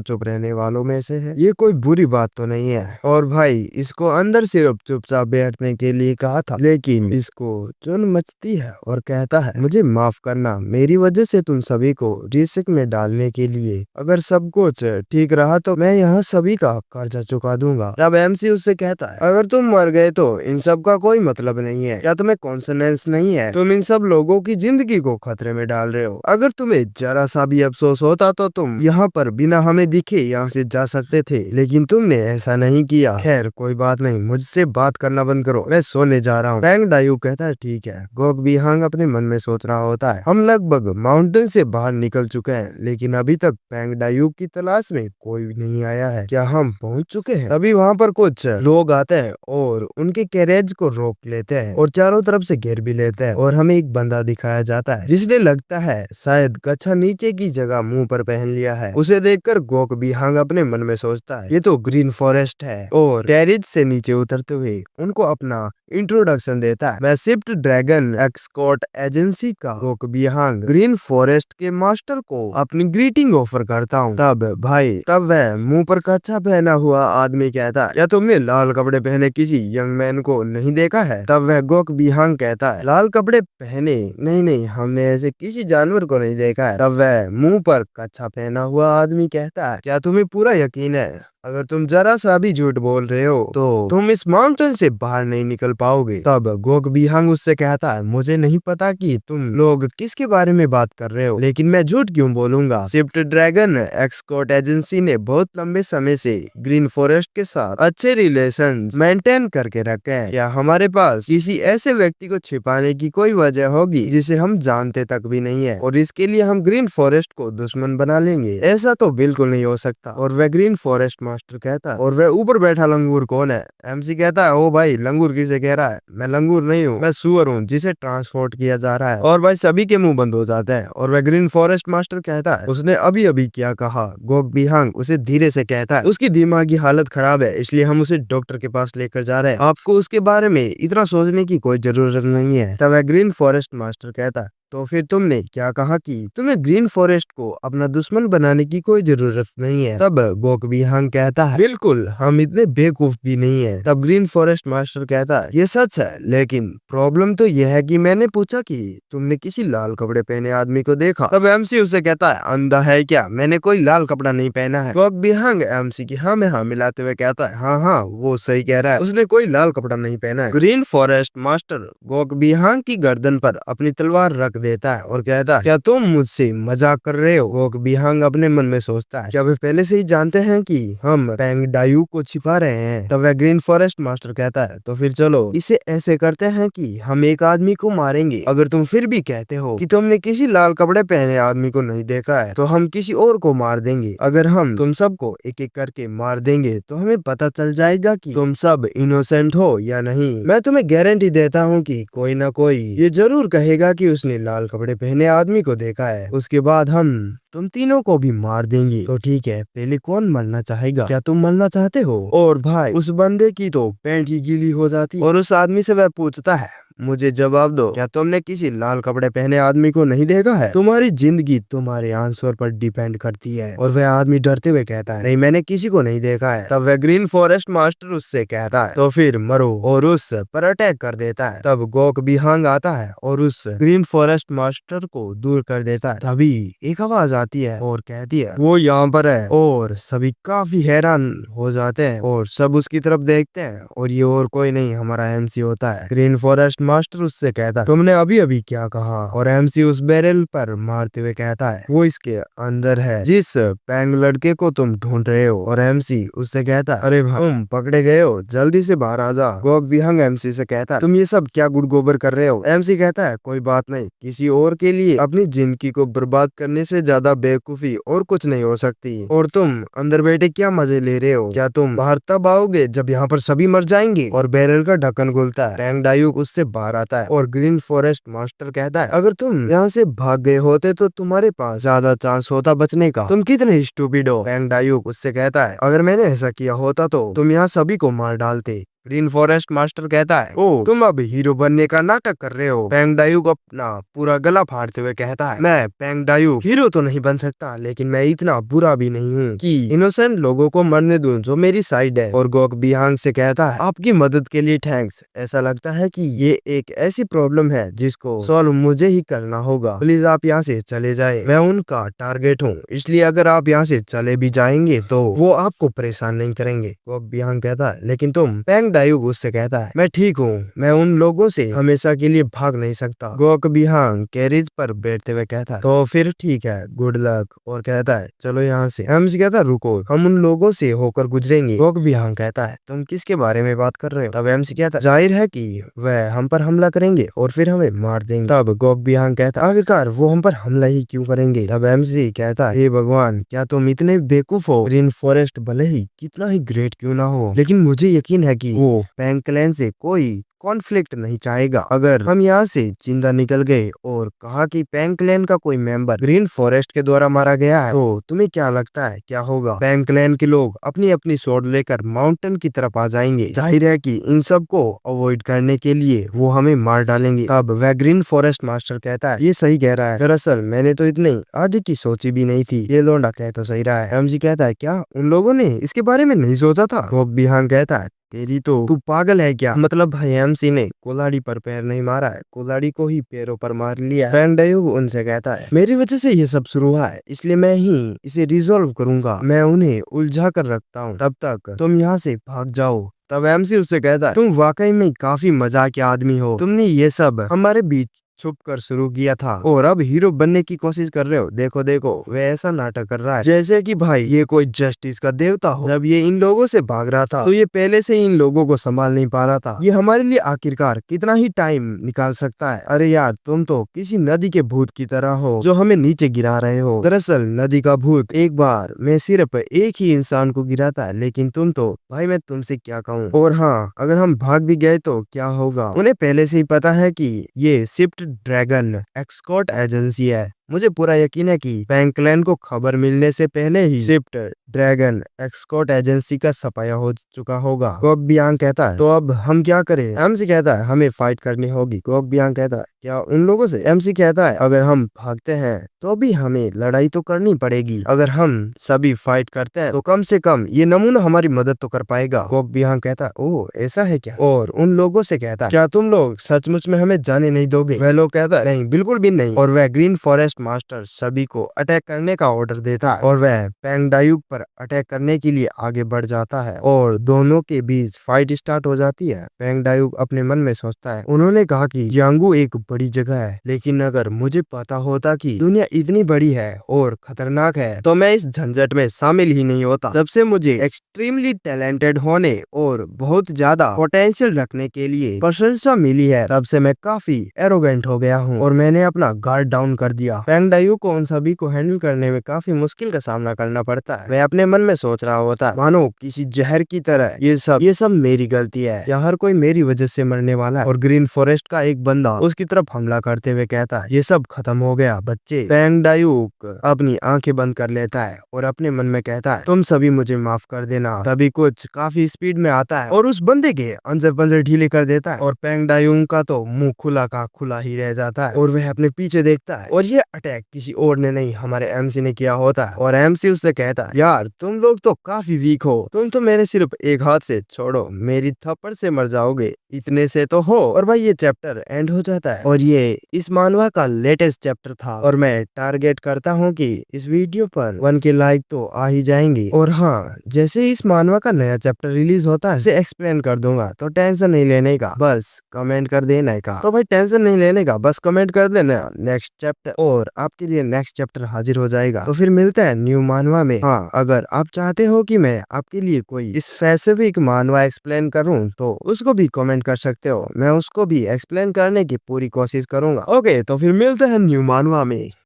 चुप रहने वालों में से है, ये कोई बुरी बात तो नहीं है। और भाई इसको अंदर सिर्फ चुपचाप बैठने के लिए कहा था, लेकिन इसको चुन मचती है और कहता है, मुझे माफ करना, मेरी वजह से तुम सभी को रिस्क में डालने के लिए। अगर सब कुछ ठीक रहा तो मैं यहाँ सभी का कर्जा चुका दूंगा। तब एमसी उससे कहता है, अगर तुम मर गए तो इन सब का कोई मतलब नहीं है। क्या तुम्हें कॉन्सनेंस नहीं है? तुम इन सब लोगों की जिंदगी को खतरे में डाल रहे हो। अगर तुम्हें जरा सा भी अफसोस होता तो तुम यहाँ पर बिना हमें दिखे यहाँ से जा सकते थे, लेकिन तुमने ऐसा नहीं किया। खैर कोई बात नहीं, मुझसे बात करना बंद करो, मैं सोने जा रहा हूँ। पैंग डायूक कहता है, ठीक है। गोक बिहांग अपने मन में सोच रहा होता है, हम लगभग माउंटेन से बाहर निकल चुके हैं, लेकिन अभी तक पैंग डायूक की तलाश में कोई भी नहीं आया है। क्या हम पहुंच चुके हैं? तभी वहाँ पर कुछ लोग आते हैं और उनके कैरेज को रोक लेते हैं और चारों तरफ से घेर भी लेते हैं। और हमें एक बंदा दिखाया जाता है जिसने लगता है शायद कच्छा नीचे की जगह मुंह पर पहन लिया है। उसे देखकर गोक बिहांग अपने मन में सोचता है, ये तो ग्रीन फॉरेस्ट है। और कैरेज से नीचे उतरते हुए उनको अपना इंट्रोडक्शन देता है, मैं शिफ्ट ड्रैगन एक्सकोर्ट एजेंसी का गोक बिहांग ग्रीन फॉरेस्ट के मास्टर को अपनी ग्रीटिंग ऑफर करता हूँ। तब वह मुंह पर कच्छा पहना हुआ आदमी कहता है, क्या तुमने लाल कपड़े पहने किसी यंग मैन को नहीं देखा है? तब वह गोक बिहांग कहता है, लाल कपड़े पहने? नहीं, हमने ऐसे किसी जानवर को नहीं देखा है। तब वह मुंह पर कच्छा पहना हुआ आदमी कहता है, क्या तुम्हें पूरा यकीन है? अगर तुम जरा सा भी झूठ बोल रहे हो तो तुम इस माउंटेन से बाहर नहीं निकल पाओगे। तब गोक बिहांग उससे कहता है, मुझे नहीं पता कि तुम लोग किसके बारे में बात कर रहे हो, लेकिन मैं झूठ क्यों बोलूंगा। शिफ्ट ड्रैगन एक्सकोर्ट एजेंसी ने बहुत लंबे समय से ग्रीन फॉरेस्ट के साथ अच्छे रिलेशन मेंटेन करके रखे हैं। क्या हमारे पास किसी ऐसे व्यक्ति को छिपाने की कोई वजह होगी जिसे हम जानते तक भी नहीं है, और इसके लिए हम ग्रीन फॉरेस्ट को दुश्मन बना लेंगे? ऐसा तो बिल्कुल नहीं हो सकता। और वह ग्रीन फॉरेस्ट मास्टर कहता है, और वह ऊपर बैठा लंगूर कौन है? एमसी कहता है, ओ भाई लंगूर किसे कह रहा है? मैं लंगूर नहीं हूँ, मैं सुअर हूँ जिसे ट्रांसपोर्ट किया जा रहा है। और भाई सभी के मुंह बंद हो जाते हैं। और वह ग्रीन फॉरेस्ट मास्टर कहता है, उसने अभी अभी क्या कहा? गोक बिहांग उसे धीरे से कहता है, उसकी दिमागी हालत खराब है, इसलिए हम उसे डॉक्टर के पास लेकर जा रहे हैं। आपको उसके बारे में इतना सोचने की कोई जरूरत नहीं है। तब वह ग्रीन फॉरेस्ट मास्टर कहता है, तो फिर तुमने क्या कहा कि तुम्हें ग्रीन फॉरेस्ट को अपना दुश्मन बनाने की कोई जरूरत नहीं है। तब गोक बिहांग कहता है बिल्कुल, हम इतने बेवकूफ भी नहीं है। तब ग्रीन फॉरेस्ट मास्टर कहता है ये सच है, लेकिन प्रॉब्लम तो यह है कि मैंने पूछा कि तुमने किसी लाल कपड़े पहने आदमी को देखा। तब एमसी उसे कहता है अंधा है क्या, मैंने कोई लाल कपड़ा नहीं पहना है। गोक बिहांग एमसी की हाँ में हाँ मिलाते हुए कहता है हाँ हाँ वो सही कह रहा है, उसने कोई लाल कपड़ा नहीं पहना है। ग्रीन फॉरेस्ट मास्टर गोक बिहांग की गर्दन पर अपनी तलवार रख देता है और कहता है क्या तुम मुझसे मजाक कर रहे हो। गोक बिहांग अपने मन में सोचता है क्या वे पहले से ही जानते हैं कि हम पेंग डायू को छिपा रहे हैं। तब वह ग्रीन फॉरेस्ट मास्टर कहता है तो फिर चलो इसे ऐसे करते हैं कि हम एक आदमी को मारेंगे, अगर तुम फिर भी कहते हो कि तुमने किसी लाल कपड़े पहने आदमी को नहीं देखा है तो हम किसी और को मार देंगे। अगर हम तुम सबको एक एक करके मार देंगे तो हमें पता चल जाएगा कि तुम सब इनोसेंट हो या नहीं। मैं तुम्हें गारंटी देता हूँ कि कोई ना कोई ये जरूर कहेगा कि उसने लाल कपड़े पहने आदमी को देखा है, उसके बाद हम तुम तीनों को भी मार देंगे। तो ठीक है, पहले कौन मरना चाहेगा, क्या तुम मरना चाहते हो। और भाई उस बंदे की तो पैंट ही गीली हो जाती और उस आदमी से वह पूछता है मुझे जवाब दो, क्या तुमने किसी लाल कपड़े पहने आदमी को नहीं देखा है। तुम्हारी जिंदगी तुम्हारे आंसर पर डिपेंड करती है। और वह आदमी डरते हुए कहता है नहीं मैंने किसी को नहीं देखा है। तब वह ग्रीन फॉरेस्ट मास्टर उससे कहता है तो फिर मरो और उस पर अटैक कर देता है। तब गोक बिहांग आता है और उस ग्रीन फॉरेस्ट मास्टर को दूर कर देता है। तभी एक आवाज आती है और कहती है वो यहाँ पर है। और सभी काफी हैरान हो जाते हैं और सब उसकी तरफ देखते हैं और ये और कोई नहीं हमारा एमसी होता है। ग्रीन फॉरेस्ट मास्टर उससे कहता है तुमने अभी अभी क्या कहा। और एमसी उस बैरल पर मारते हुए कहता है वो इसके अंदर है जिस पैंग लड़के को तुम ढूंढ रहे हो। और एमसी उससे कहता है अरे भाई तुम पकड़े गए हो, जल्दी से बाहर आ जा। गोक बिहांग एमसी से कहता है तुम ये सब क्या गुड़ गोबर कर रहे हो। एमसी कहता है कोई बात नहीं, किसी और के लिए अपनी जिंदगी को बर्बाद करने से ज्यादा बेवकूफी और कुछ नहीं हो सकती। और तुम अंदर बैठे क्या मजे ले रहे हो, क्या तुम बाहर तब आओगे जब यहाँ पर सभी मर जाएंगे। और बैरल का ढक्कन खुलता है, पैंग डायूक उससे बाहर आता है और ग्रीन फॉरेस्ट मास्टर कहता है अगर तुम यहाँ से भाग गए होते तो तुम्हारे पास ज्यादा चांस होता बचने का, तुम कितने स्टूपिड हो। पैंग डायूक उससे कहता है अगर मैंने ऐसा किया होता तो तुम यहाँ सभी को मार डालते। ग्रीन फॉरेस्ट मास्टर कहता है ओ तुम अब हीरो बनने का नाटक कर रहे हो। पैंग डायूक अपना पूरा गला फाड़ते हुए कहता है मैं पैंग डायूक हीरो तो नहीं बन सकता, लेकिन मैं इतना बुरा भी नहीं हूँ कि इनोसेंट लोगों को मरने दूं जो मेरी साइड है। और गोक बिहांग से कहता है आपकी मदद के लिए थैंक्स, ऐसा लगता है कि ये एक ऐसी प्रॉब्लम है जिसको सॉल्व मुझे ही करना होगा, प्लीज आप यहाँ से चले जाए, मैं उनका टारगेट हूँ, इसलिए अगर आप यहाँ से चले भी जाएंगे तो वो आपको परेशान नहीं करेंगे। गोक बिहांग कहता है लेकिन तुम। पैंग डायूक उससे कहता है मैं ठीक हूँ, मैं उन लोगों से हमेशा के लिए भाग नहीं सकता। गोक बिहांग कैरेज पर बैठते हुए कहता है तो फिर ठीक है, गुड लक। और कहता है चलो यहाँ से। एमसी कहता है रुको, हम उन लोगों से होकर गुजरेंगे। गोक बिहांग कहता है तुम किसके बारे में बात कर रहे हो। तब एमसी कहता है जाहिर है कि वह हम पर हमला करेंगे और फिर हमें मार देंगे। तब गोक बिहांग कहता है आखिरकार वो हम पर हमला ही क्यों करेंगे। तब एमसी कहता है हे भगवान, क्या तुम इतने बेवकूफ हो। ग्रीन फॉरेस्ट भले ही कितना ही ग्रेट क्यों ना हो, लेकिन मुझे यकीन है कि वो पैंग क्लैन से कोई कॉन्फ्लिक्ट नहीं चाहेगा। अगर हम यहाँ से जिंदा निकल गए और कहा कि पैंग क्लैन का कोई मेंबर ग्रीन फॉरेस्ट के द्वारा मारा गया है तो तुम्हें क्या लगता है क्या होगा। पैंग क्लैन के लोग अपनी अपनी स्वॉर्ड लेकर माउंटेन की तरफ आ जाएंगे, जाहिर है कि इन सब को अवॉइड करने के लिए वो हमें मार डालेंगे। तब वह ग्रीन फॉरेस्ट मास्टर कहता है ये सही कह रहा है, दरअसल मैंने तो इतनी आगे की सोची भी नहीं थी। ये लोंडा कह तो सही रहा है। एमजी कहता है क्या उन लोगों ने इसके बारे में नहीं सोचा था। गोक बिहांग कहता है तेरी तो तू पागल है क्या, मतलब भाई एमसी ने कुल्हाड़ी पर पैर नहीं मारा है, कुल्हाड़ी को ही पैरों पर मार लिया। पैंग डायूक उनसे कहता है मेरी वजह से ये सब शुरू हुआ है, इसलिए मैं ही इसे रिजॉल्व करूंगा, मैं उन्हें उलझा कर रखता हूँ, तब तक तुम यहाँ से भाग जाओ। तब एमसी उससे कहता है तुम वाकई में काफी मजाकिया आदमी हो, तुमने ये सब हमारे बीच छुप कर शुरू किया था और अब हीरो बनने की कोशिश कर रहे हो। देखो देखो वह ऐसा नाटक कर रहा है जैसे कि भाई ये कोई जस्टिस का देवता हो। जब ये इन लोगों से भाग रहा था तो ये पहले से ही इन लोगों को संभाल नहीं पा रहा था, ये हमारे लिए आखिरकार कितना ही टाइम निकाल सकता है। अरे यार तुम तो किसी नदी के भूत की तरह हो जो हमें नीचे गिरा रहे हो। दरअसल नदी का भूत एक बार में सिर्फ एक ही इंसान को गिराता है, लेकिन तुम तो भाई मैं तुमसे क्या कहूँ। और हाँ अगर हम भाग भी गए तो क्या होगा, उन्हें पहले से ही पता है कि ये शिफ्ट ड्रैगन एस्कॉर्ट एजेंसी है मुझे पूरा यकीन है कि फ्रैंकलिन को खबर मिलने से पहले ही शिफ्ट ड्रैगन एस्कॉर्ट एजेंसी का सफाया हो चुका होगा। कॉक बियांग कहता है तो अब हम क्या करें? एमसी कहता है हमें फाइट करनी होगी। कॉक बियांग कहता है क्या उन लोगों से? एमसी कहता है अगर हम भागते हैं तो भी हमें लड़ाई तो करनी पड़ेगी। अगर हम सभी फाइट करते हैं तो कम से कम ये नमूना हमारी मदद तो कर पाएगा। कॉक बियांग कहता है ओह ऐसा है क्या? और उन लोगों से कहता है क्या तुम लोग सचमुच में हमें जाने नहीं दोगे? वह लोग कहता है नहीं बिल्कुल भी नहीं। और वह ग्रीन फॉरेस्ट मास्टर सभी को अटैक करने का ऑर्डर देता है और वह पेंग डायुक पर अटैक करने के लिए आगे बढ़ जाता है और दोनों के बीच फाइट स्टार्ट हो जाती है। पेंग डायुक अपने मन में सोचता है उन्होंने कहा कि यांगू एक बड़ी जगह है, लेकिन अगर मुझे पता होता कि दुनिया इतनी बड़ी है और खतरनाक है तो मैं इस झंझट में शामिल ही नहीं होता। सबसे मुझे एक्सट्रीमली टैलेंटेड होने और बहुत ज्यादा पोटेंशियल रखने के लिए प्रशंसा मिली है, तब से मैं काफी एरोगेंट हो गया हूँ और मैंने अपना गार्ड डाउन कर दिया। पेंग डायुक को उन सभी को हैंडल करने में काफी मुश्किल का सामना करना पड़ता है। वह अपने मन में सोच रहा होता है मानो किसी जहर की तरह ये सब मेरी गलती है या हर कोई मेरी वजह से मरने वाला है। और ग्रीन फॉरेस्ट का एक बंदा उसकी तरफ हमला करते हुए कहता है ये सब खत्म हो गया बच्चे। पेंग डायुक अपनी आंखें बंद कर लेता है और अपने मन में कहता है तुम सभी मुझे माफ कर देना। तभी कुछ काफी स्पीड में आता है और उस बंदे के अंजर पंजर ढीले कर देता है और पेंग डायुक का तो मुंह खुला का खुला ही रह जाता है और वह अपने पीछे देखता है और ये अटैक किसी और ने नहीं हमारे एमसी ने किया होता है। और एमसी उससे कहता है यार तुम लोग तो काफी वीक हो, तुम तो मेरे सिर्फ एक हाथ से छोड़ो मेरी थप्पड़ से मर जाओगे, इतने से तो हो। और भाई ये चैप्टर एंड हो जाता है और ये इस मानवा का लेटेस्ट चैप्टर था और मैं टारगेट करता हूँ कि इस वीडियो पर 1 के लाइक तो आ ही जाएंगे। और हाँ जैसे ही इस मानवा का नया चैप्टर रिलीज होता है इसे एक्सप्लेन कर दूंगा, तो टेंशन नहीं लेने का, बस कमेंट कर देने का। तो भाई टेंशन नहीं लेने का, बस कमेंट कर देना नेक्स्ट चैप्टर और आपके लिए नेक्स्ट चैप्टर हाजिर हो जाएगा। तो फिर मिलते हैं न्यू मानवा में। हाँ अगर आप चाहते हो कि मैं आपके लिए कोई स्पेसिफिक मानवा एक्सप्लेन करूं तो उसको भी कमेंट कर सकते हो, मैं उसको भी एक्सप्लेन करने की पूरी कोशिश करूंगा। ओके तो फिर मिलते हैं न्यू मानवा में।